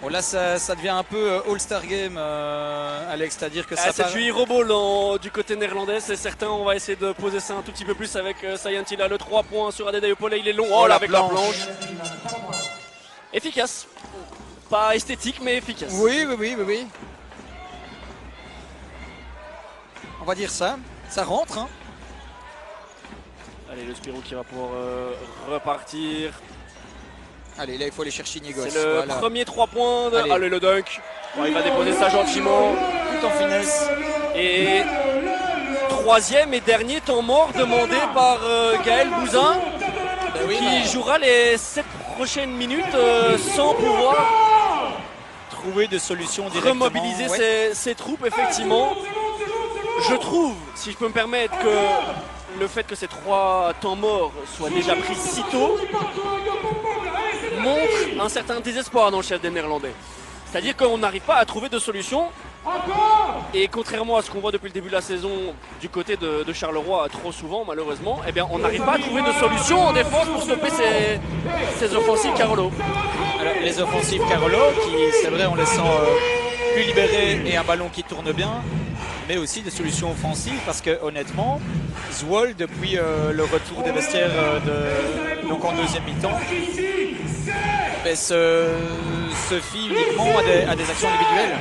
Bon là ça devient un peu All-Star Game Alex, c'est-à-dire que ça c'est du hero ball du côté néerlandais, c'est certain, on va essayer de poser ça un tout petit peu plus avec Sayantila, le 3 points sur Adedayo Pollet, il est long, oh là avec la planche. Efficace, pas esthétique mais efficace. Oui. On va dire ça rentre hein. Allez, le Spirou qui va pouvoir repartir. Allez, là il faut aller chercher Nigos. C'est le premier 3 points de... Allez, le dunk. Bon, il va déposer ça gentiment. Tout en finesse. Et troisième et dernier temps mort demandé par Gaël Bouzin. Qui jouera les 7 prochaines minutes sans pouvoir trouver de solutions directement. Remobiliser ses troupes, effectivement. Je trouve, si je peux me permettre, que le fait que ces 3 temps morts soient déjà pris si tôt montre un certain désespoir dans le chef des Néerlandais. C'est-à-dire qu'on n'arrive pas à trouver de solution. Et contrairement à ce qu'on voit depuis le début de la saison du côté de Charleroi trop souvent malheureusement, eh bien on n'arrive pas à trouver de solution en défense pour stopper ces offensives Carolo. Alors, les offensives Carolo qui c'est vrai on les sent plus libérés et un ballon qui tourne bien, mais aussi des solutions offensives parce que honnêtement Zwoll depuis le retour des vestiaires donc en deuxième mi-temps se fie uniquement à des actions individuelles.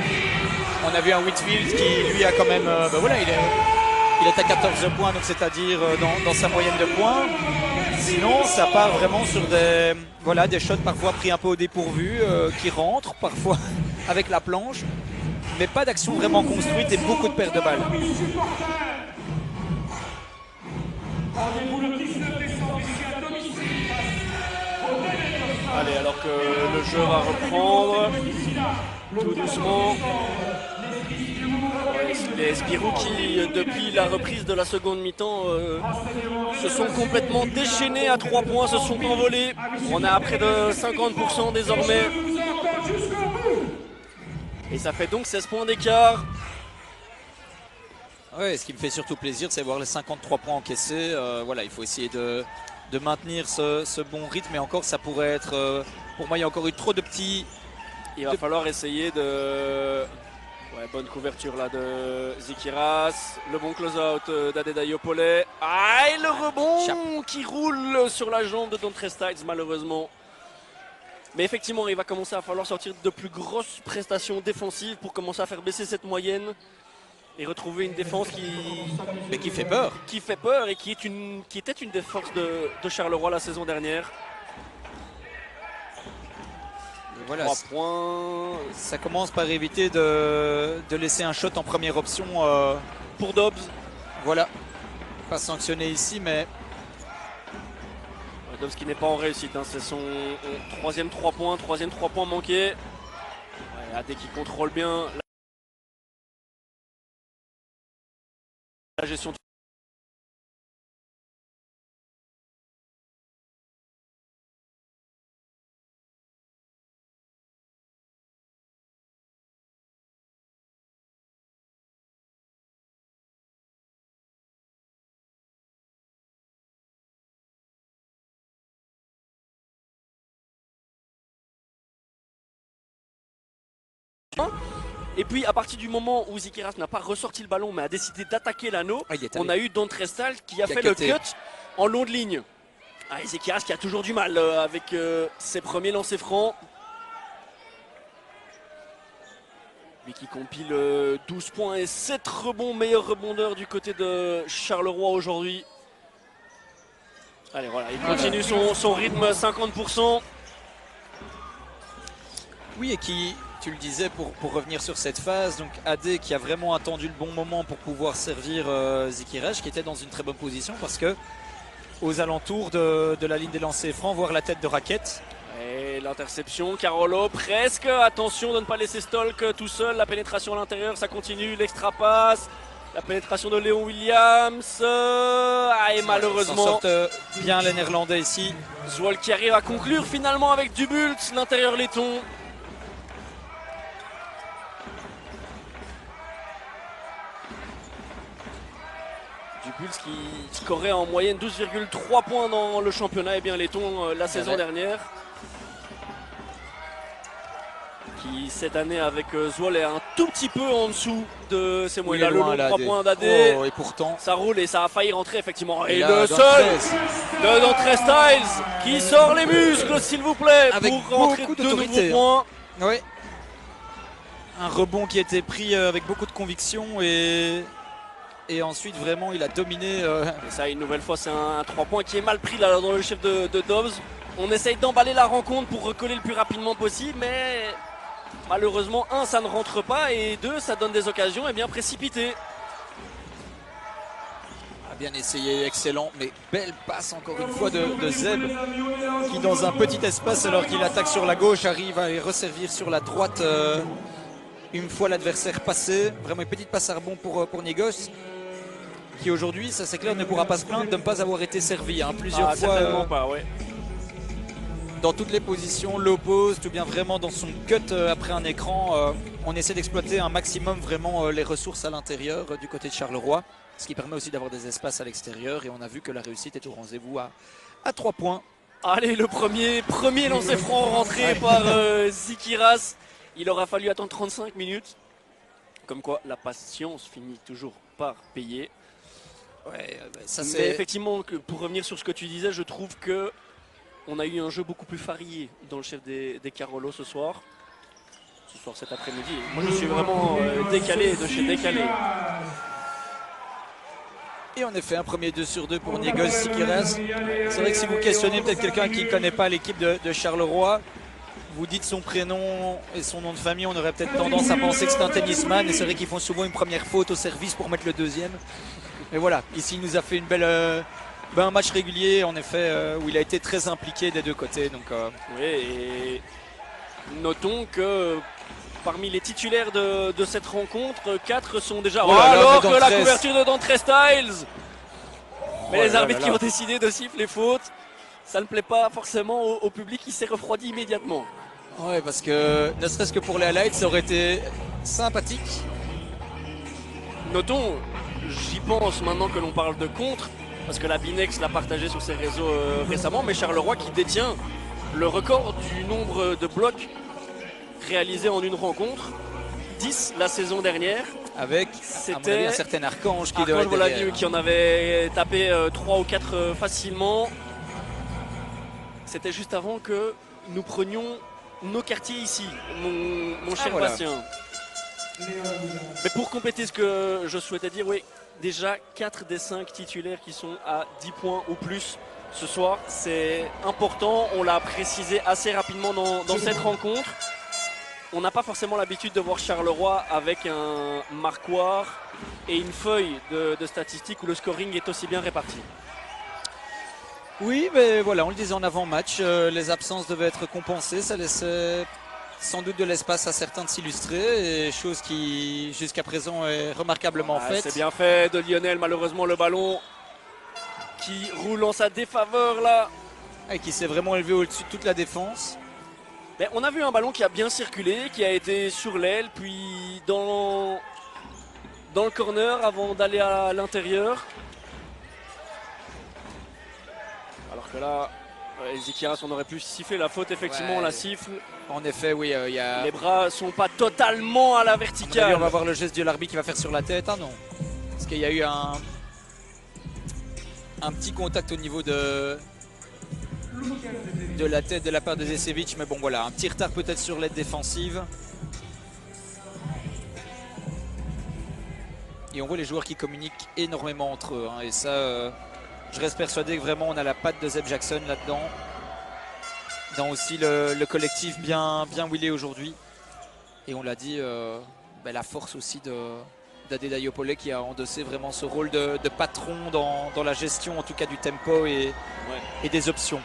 On a vu un Whitfield qui lui a quand même, voilà, il est à 14 points, donc c'est-à-dire dans sa moyenne de points. Sinon, ça part vraiment sur des shots parfois pris un peu au dépourvu, qui rentrent parfois avec la planche, mais pas d'action vraiment construite et beaucoup de pertes de balles. Allez, alors que le jeu va reprendre tout doucement. Les Spirou qui, depuis la reprise de la seconde mi-temps, se sont complètement déchaînés à 3 points, se sont envolés. On est à près de 50% désormais. Et ça fait donc 16 points d'écart. Ouais, ce qui me fait surtout plaisir, c'est voir les 53 points encaissés. Voilà, il faut essayer de maintenir ce bon rythme. Et encore, ça pourrait être... pour moi, il y a encore eu trop de petits... Il va falloir essayer de... Ouais, bonne couverture là de Zikiras. Le bon close-out d'Adedayo Pollet. Ah, et le rebond qui roule sur la jambe de Dontre Styles, malheureusement. Mais effectivement, il va commencer à falloir sortir de plus grosses prestations défensives pour commencer à faire baisser cette moyenne et retrouver une défense qui fait peur. Qui fait peur et qui était une des forces de Charleroi la saison dernière. Voilà, 3 points. Ça commence par éviter de laisser un shot en première option pour Dobbs. Voilà, pas sanctionné ici, mais... Dobbs qui n'est pas en réussite, hein. C'est son troisième 3 points manqué. Ouais, AD qui contrôle bien la gestion du... Et puis à partir du moment où Zikiras n'a pas ressorti le ballon mais a décidé d'attaquer l'anneau, on a eu Dontre Styles qui a fait le cut en long de ligne. Et Zikiras qui a toujours du mal avec ses premiers lancers francs. Lui qui compile 12 points et 7 rebonds, meilleur rebondeur du côté de Charleroi aujourd'hui. Allez voilà, il continue son rythme 50%. Oui, et qui... tu le disais, pour revenir sur cette phase, donc AD qui a vraiment attendu le bon moment pour pouvoir servir Zikiresh, qui était dans une très bonne position parce que aux alentours de la ligne des lancers francs, voir la tête de raquette. Et l'interception, Carolo presque, attention de ne pas laisser Stolk tout seul, la pénétration à l'intérieur, ça continue, l'extra passe, la pénétration de Léon Williams, et malheureusement, s'en sortent bien les Néerlandais ici. Zwolle qui arrive à conclure finalement avec Dubult, l'intérieur laiton. Dubult qui scorait en moyenne 12,3 points dans le championnat et bien laiton la saison dernière. Qui cette année avec Zwolle est un tout petit peu en dessous de ces moyens. Le long 3 points d'AD. Oh, et pourtant, ça roule et ça a failli rentrer effectivement. Et là, le seul de Dantrey Styles qui sort les muscles s'il vous plaît avec pour rentrer beaucoup de nouveaux d'autorité. points. Oui. Un rebond qui a été pris avec beaucoup de conviction et ensuite vraiment il a dominé. Et ça une nouvelle fois c'est un 3 points qui est mal pris là dans le chef de Dobbs. On essaye d'emballer la rencontre pour recoller le plus rapidement possible mais malheureusement, 1, ça ne rentre pas et 2, ça donne des occasions et bien précipitées. A bien essayé, excellent, mais belle passe encore une fois de Zeb qui dans un petit espace alors qu'il attaque sur la gauche arrive à les resservir sur la droite une fois l'adversaire passé. Vraiment une petite passe à rebond pour Niegos qui aujourd'hui, ça c'est clair, ne pourra pas se plaindre de ne pas avoir été servi plusieurs fois. Certainement pas, ouais. Dans toutes les positions, low post ou bien vraiment dans son cut après un écran, on essaie d'exploiter un maximum vraiment les ressources à l'intérieur du côté de Charleroi, ce qui permet aussi d'avoir des espaces à l'extérieur et on a vu que la réussite est au rendez-vous à 3 points. Allez, le premier lancer franc rentré par Zikiras. Il aura fallu attendre 35 minutes. Comme quoi, la patience finit toujours par payer. Ouais, ça mais effectivement, pour revenir sur ce que tu disais, je trouve que on a eu un jeu beaucoup plus varié dans le chef des Carolo ce soir. Cet après-midi. Moi je suis vraiment décalé de chez décalé. Et en effet, un premier 2 sur 2 pour Niegos Zikiras. C'est vrai que si vous questionnez peut-être quelqu'un qui ne connaît pas l'équipe de Charleroi, vous dites son prénom et son nom de famille, on aurait peut-être tendance à penser que c'est un tennisman. Et c'est vrai qu'ils font souvent une première faute au service pour mettre le deuxième. Mais voilà, ici il nous a fait une belle... un match régulier en effet où il a été très impliqué des deux côtés. Donc, oui, et notons que parmi les titulaires de cette rencontre, 4 sont déjà... alors que la couverture de Dantrey Styles. Mais les arbitres qui ont décidé de siffler faute, ça ne plaît pas forcément au public qui s'est refroidi immédiatement. Ouais, parce que ne serait-ce que pour les highlights, ça aurait été sympathique. Notons, j'y pense maintenant que l'on parle de contre, parce que la Binex l'a partagé sur ses réseaux récemment, mais Charleroi qui détient le record du nombre de blocs réalisés en une rencontre, 10 la saison dernière. Avec un certain Archange qui devait être qui en avait tapé 3 ou 4 facilement. C'était juste avant que nous prenions nos quartiers ici, mon cher Bastien. Mais pour compléter ce que je souhaitais dire, oui, déjà 4 des 5 titulaires qui sont à 10 points ou plus ce soir. C'est important, on l'a précisé assez rapidement dans cette rencontre. On n'a pas forcément l'habitude de voir Charleroi avec un marquoir et une feuille de statistiques où le scoring est aussi bien réparti. Oui, mais voilà, on le disait en avant-match, les absences devaient être compensées, ça laissait sans doute de l'espace à certains de s'illustrer, et chose qui jusqu'à présent est remarquablement faite. C'est bien fait de Lionel, malheureusement le ballon qui roule en sa défaveur là. Et qui s'est vraiment élevé au-dessus de toute la défense. Mais on a vu un ballon qui a bien circulé, qui a été sur l'aile, puis dans le corner avant d'aller à l'intérieur. Alors que là, Zikiras, on aurait pu siffler la faute, effectivement, on la siffle. En effet, oui, les bras sont pas totalement à la verticale. On va voir le geste de l'arbitre qui va faire sur la tête. Ah non, parce qu'il y a eu un petit contact au niveau de la tête de la part de Zesevic, mais bon voilà, un petit retard peut-être sur l'aide défensive. Et on voit les joueurs qui communiquent énormément entre eux, et ça, je reste persuadé que vraiment on a la patte de Zeb Jackson là-dedans. Dans aussi le collectif bien willé aujourd'hui. Et on l'a dit, la force aussi d'Adedayopole qui a endossé vraiment ce rôle de patron dans la gestion en tout cas du tempo et des options.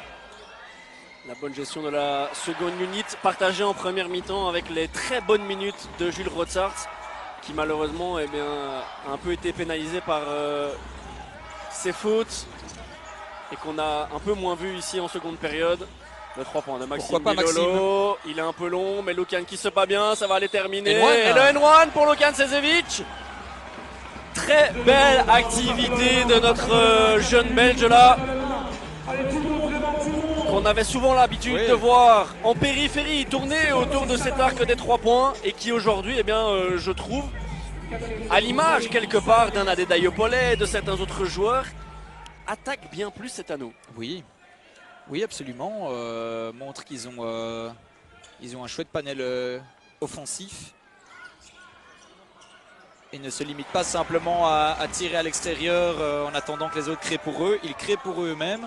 La bonne gestion de la seconde unit partagée en première mi-temps avec les très bonnes minutes de Jules Rotsart qui malheureusement a un peu été pénalisé par ses fautes et qu'on a un peu moins vu ici en seconde période. Le 3 points de Maxime Bilolo, il est un peu long, mais Lukan qui se bat bien, ça va aller terminer. Et le N1 pour Lukan Sezevic. Très belle activité de notre jeune Belge là, qu'on avait souvent l'habitude de voir en périphérie tourner autour de cet arc des 3 points et qui aujourd'hui, je trouve, à l'image quelque part d'un Adedayopole et de certains autres joueurs, attaque bien plus cet anneau. Oui, absolument. Montre qu'ils ont un chouette panel offensif et ne se limitent pas simplement à tirer à l'extérieur en attendant que les autres créent pour eux. Ils créent pour eux-mêmes.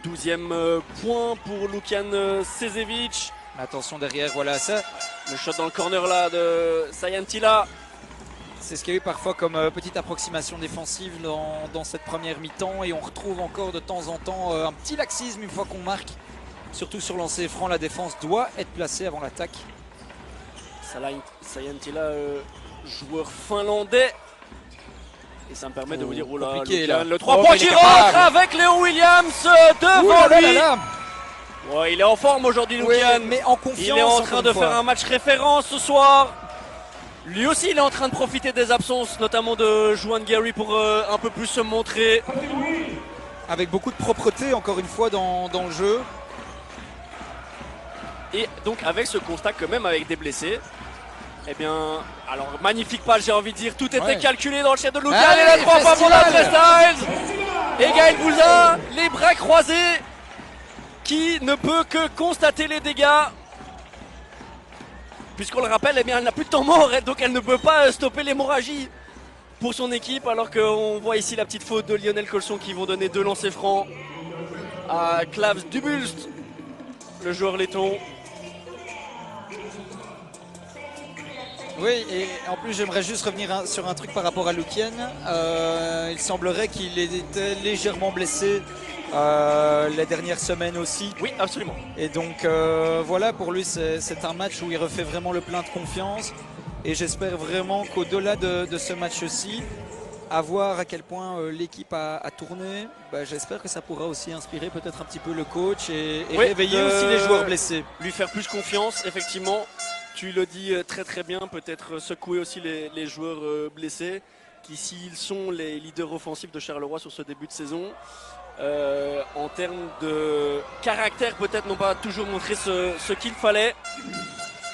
12e point pour Lukan Sezevic. Attention derrière, voilà ça. Le shot dans le corner là de Sayantila. C'est ce qu'il y a eu parfois comme petite approximation défensive dans cette première mi-temps et on retrouve encore de temps en temps un petit laxisme une fois qu'on marque. Surtout sur lancer franc, la défense doit être placée avant l'attaque. Sayantila, joueur finlandais. Et ça me permet de vous dire, le 3 points qui rentre avec Léon Williams devant lui. Ouais, il est en forme aujourd'hui, Lukan. Mais en confiance. Il est en train de faire un match référence ce soir. Lui aussi, il est en train de profiter des absences, notamment de Juan Gary pour un peu plus se montrer. Avec beaucoup de propreté, encore une fois, dans le jeu. Et donc, avec ce constat que même avec des blessés, alors magnifique page, j'ai envie de dire, tout était calculé dans le chef de Lukan. Et le 3 points pour Andre Styles. Et Gaël Bouzin, les bras croisés, qui ne peut que constater les dégâts. Puisqu'on le rappelle, elle n'a plus de temps mort, donc elle ne peut pas stopper l'hémorragie pour son équipe. Alors qu'on voit ici la petite faute de Lionel Colson qui vont donner 2 lancers francs à Klavs Dubulst, le joueur letton. Oui, et en plus j'aimerais juste revenir sur un truc par rapport à Lukan. Il semblerait qu'il était légèrement blessé les dernières semaines aussi. Oui, absolument. Et donc voilà, pour lui c'est un match où il refait vraiment le plein de confiance. Et j'espère vraiment qu'au-delà de ce match-ci, à voir à quel point l'équipe a tourné, j'espère que ça pourra aussi inspirer peut-être un petit peu le coach et réveiller aussi les joueurs blessés. Lui faire plus confiance, effectivement. Tu le dis très très bien, peut-être secouer aussi les joueurs blessés, qui s'ils sont les leaders offensifs de Charleroi sur ce début de saison, en termes de caractère peut-être n'ont pas toujours montré ce qu'il fallait.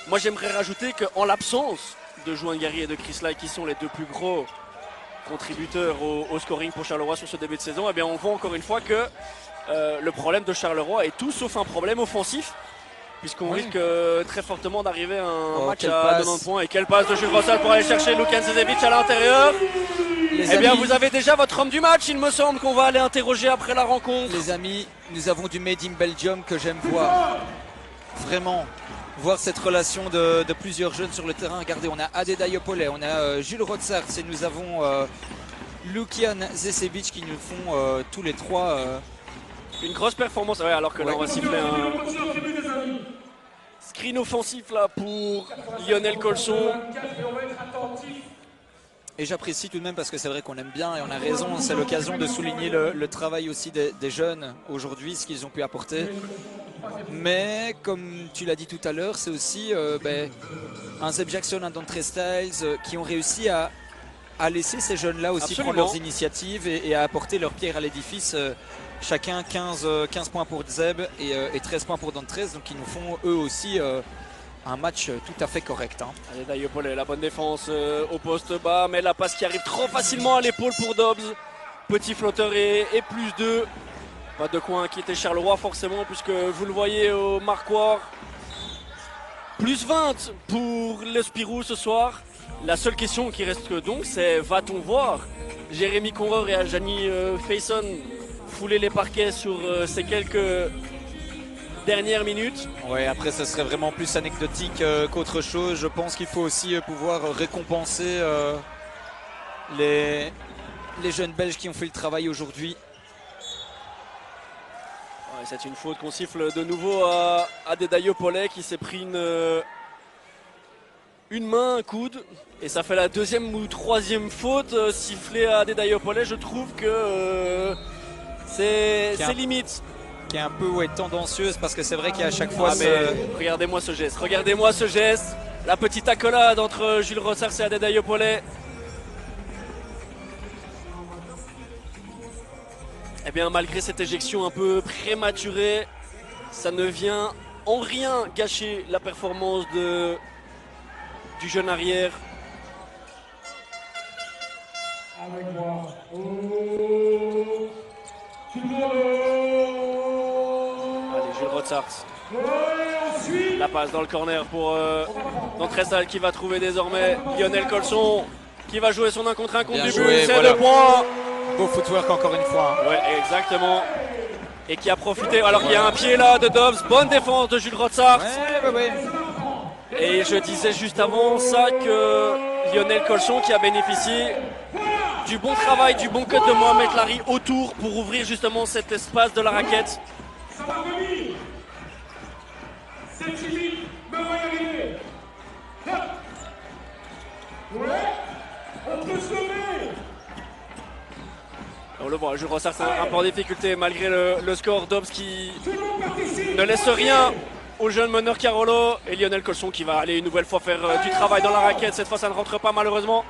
Moi j'aimerais rajouter qu'en l'absence de Juan Gary et de Chris Lai, qui sont les 2 plus gros contributeurs au scoring pour Charleroi sur ce début de saison, on voit encore une fois que le problème de Charleroi est tout sauf un problème offensif. Puisqu'on risque très fortement d'arriver à un match à 90 points. Et quelle passe de Jules Rossal pour aller chercher Lukan Sezevic à l'intérieur. Vous avez déjà votre homme du match, il me semble, qu'on va aller interroger après la rencontre. Les amis, nous avons du Made in Belgium que j'aime voir. Vraiment, voir cette relation de plusieurs jeunes sur le terrain. Regardez, on a Adedayopole, on a Jules Rotsart et nous avons Lukan Sezevic qui nous font tous les 3... Une grosse performance, alors que là on va siffler un screen offensif là pour Lionel Colson. Et j'apprécie tout de même parce que c'est vrai qu'on aime bien et on a raison, c'est l'occasion de souligner le travail aussi des jeunes aujourd'hui, ce qu'ils ont pu apporter. Mais comme tu l'as dit tout à l'heure, c'est aussi un Zeb Jackson, un Andre Styles qui ont réussi à laisser ces jeunes-là aussi prendre leurs initiatives et à apporter leur pierre à l'édifice. Chacun 15 points pour Zeb et 13 points pour Dantrez, donc ils nous font eux aussi un match tout à fait correct. Allez, Dayopole, la bonne défense au poste bas, mais la passe qui arrive trop facilement à l'épaule pour Dobbs. Petit flotteur et plus 2. Pas de quoi inquiéter Charleroi forcément, puisque vous le voyez au marquoir. Plus 20 pour le Spirou ce soir. La seule question qui reste donc, c'est va-t-on voir Jérémy Conreur et Aljani Faison fouler les parquets sur ces quelques dernières minutes. Ouais, après ce serait vraiment plus anecdotique qu'autre chose. Je pense qu'il faut aussi pouvoir récompenser les jeunes Belges qui ont fait le travail aujourd'hui. Ouais, c'est une faute qu'on siffle de nouveau à Dedayo Pollet qui s'est pris une main, un coude. Et ça fait la deuxième ou troisième faute sifflée à Dedayo Pollet. Je trouve que c'est limite. Qui est un peu tendancieuse parce que c'est vrai qu'à chaque fois... Regardez-moi ce geste, regardez-moi ce geste. La petite accolade entre Jules Rossars et Dedayo Pollet. Eh bien, malgré cette éjection un peu prématurée, ça ne vient en rien gâcher la performance du jeune arrière. Avec moi. Allez, Jules Rossars. La passe dans le corner pour Dantressal qui va trouver désormais Lionel Colson qui va jouer son 1 contre 1 contre du but. C'est voilà. 2 points. Beau footwork encore une fois. Ouais, exactement. Et qui a profité. Alors qu'il y a un pied là de Dobbs. Bonne défense de Jules Rossars. Ouais. Et je disais juste avant ça que Lionel Colson qui a bénéficié du bon travail, du bon cut de Mohamed Larry autour pour ouvrir justement cet espace de la raquette. Ça va venir. C'est timide, mais on va y arriver. Ouais, on peut se lever. On le voit, Jules Rossars un peu en difficulté malgré le score. Dobbs qui Tout le monde participe. ne laisse rien au jeune meneur Carolo. Et Lionel Colson qui va aller une nouvelle fois faire du travail dans la raquette. Cette fois ça ne rentre pas malheureusement.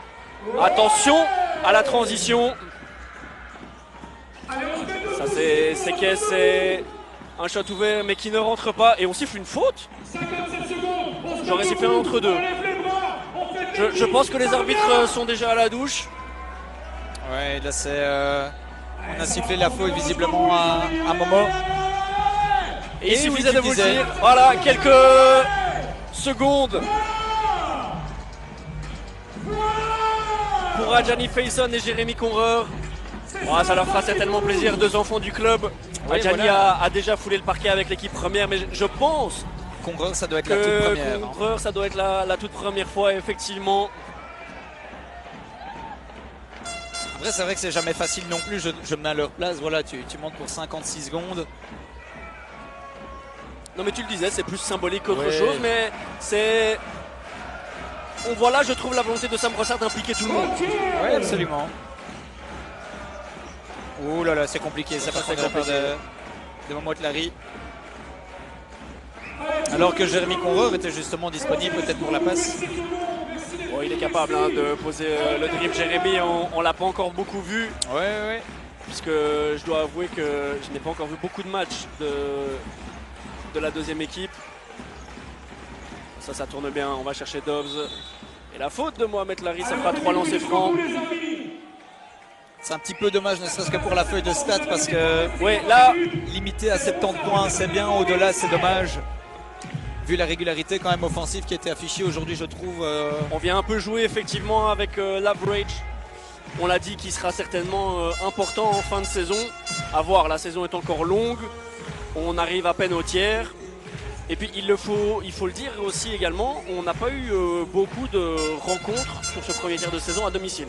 Attention à la transition. Allez, on se met debout. Ça c'est caisse, c'est un shot ouvert mais qui ne rentre pas. Et on siffle une faute. 57 secondes. On se met J'aurais sifflé un debout. entre deux. On lève les bras. On fait Je pense que les arbitres sont déjà à la douche. Ouais, là c'est... on a sifflé la faute visiblement à un moment. Et il Et suffisait oui, de tu vous le disais. dire. Voilà, quelques secondes pour Adjani Faison et Jérémy Conreur. Oh, ça leur fera certainement plaisir, 2 enfants du club. Oui, Adjani voilà. a déjà foulé le parquet avec l'équipe première, mais je pense Conreur, ça doit être la toute que première. hein. Conreur, ça doit être la toute première fois, effectivement. Après, c'est vrai que c'est jamais facile non plus. Je me mets à leur place. Voilà, tu montes pour 56 secondes. Non mais tu le disais, c'est plus symbolique qu'autre Ouais. chose, mais c'est... On voit là, je trouve, la volonté de Sam Brossard d'impliquer tout le monde. Oui, absolument. Ouh là là, c'est compliqué. Ça passe c'est de la part compliqué. de Mohamed Larry. Alors que Jérémy Conreur était justement disponible peut-être pour la passe. Bon, il est capable de poser le dribble. Jérémy, on l'a pas encore beaucoup vu, Ouais. puisque je dois avouer que je n'ai pas encore vu beaucoup de matchs de la deuxième équipe. Ça tourne bien, on va chercher Dobbs. Et la faute de Mohamed Larry, ça fera 3 lancers francs. C'est un petit peu dommage, ne serait-ce que pour la feuille de stats, parce que Ouais, là, limité à 70 points, c'est bien. Au-delà, c'est dommage. Vu la régularité quand même offensive qui était affichée aujourd'hui, je trouve. on vient un peu jouer effectivement avec l'average. On l'a dit, qui sera certainement important en fin de saison. À voir, la saison est encore longue. On arrive à peine au tiers. Et puis il faut le dire aussi également, on n'a pas eu beaucoup de rencontres sur ce premier tiers de saison à domicile.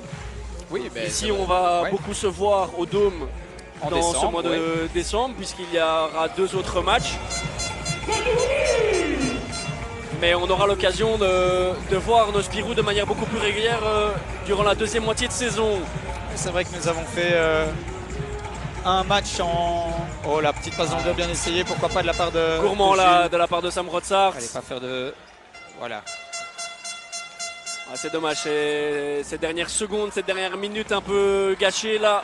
Oui, ben, Ici on va ouais. beaucoup se voir au Dôme En dans décembre, ce mois de ouais. décembre, puisqu'il y aura 2 autres matchs. Mais on aura l'occasion de voir nos Spirou de manière beaucoup plus régulière durant la deuxième moitié de saison. C'est vrai que nous avons fait un match en... Oh, la petite passe dans le dos bien essayée, pourquoi pas de la part de... Gourmand de là, Jules. de la part de Sam Rotsart. Allez pas faire de... Voilà. Ah, c'est dommage, ces dernières secondes, cette dernière minute un peu gâchée là.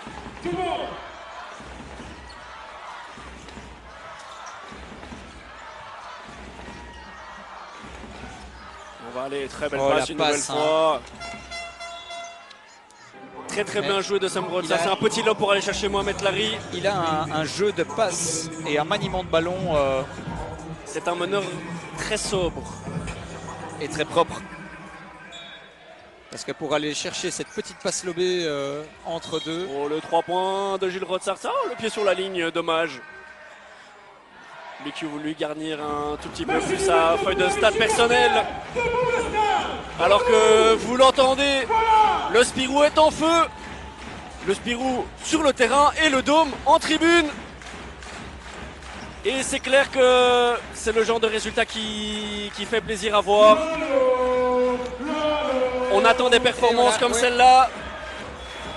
On va aller, très belle Oh, passe la une passe, nouvelle fois. Très bien joué de Sam Rotsart. C'est un petit lob pour aller chercher Mohamed Larry. Il a un jeu de passe et un maniement de ballon C'est un meneur très sobre. et très propre. Parce que pour aller chercher cette petite passe lobée entre deux, Oh, le 3 points de Jules Rotsart. Oh, le pied sur la ligne, dommage. Lui qui a voulu garnir un tout petit peu plus sa feuille de stats personnelle. Alors que vous l'entendez, le Spirou est en feu. Le Spirou sur le terrain et le Dôme en tribune. Et c'est clair que c'est le genre de résultat qui fait plaisir à voir. On attend des performances comme celle-là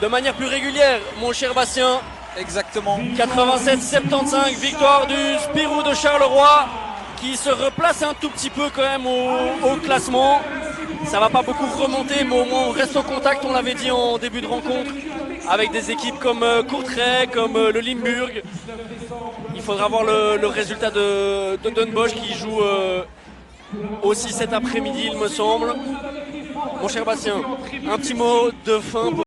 de manière plus régulière, mon cher Bastien. Exactement. 87-75, victoire du Spirou de Charleroi qui se replace un tout petit peu quand même au classement. Ça va pas beaucoup remonter, mais au moins on reste au contact, on l'avait dit en début de rencontre, avec des équipes comme Courtrai, comme le Limburg. Il faudra voir le résultat de Den Bosch qui joue aussi cet après-midi, il me semble. Mon cher Bastien, un petit mot de fin pour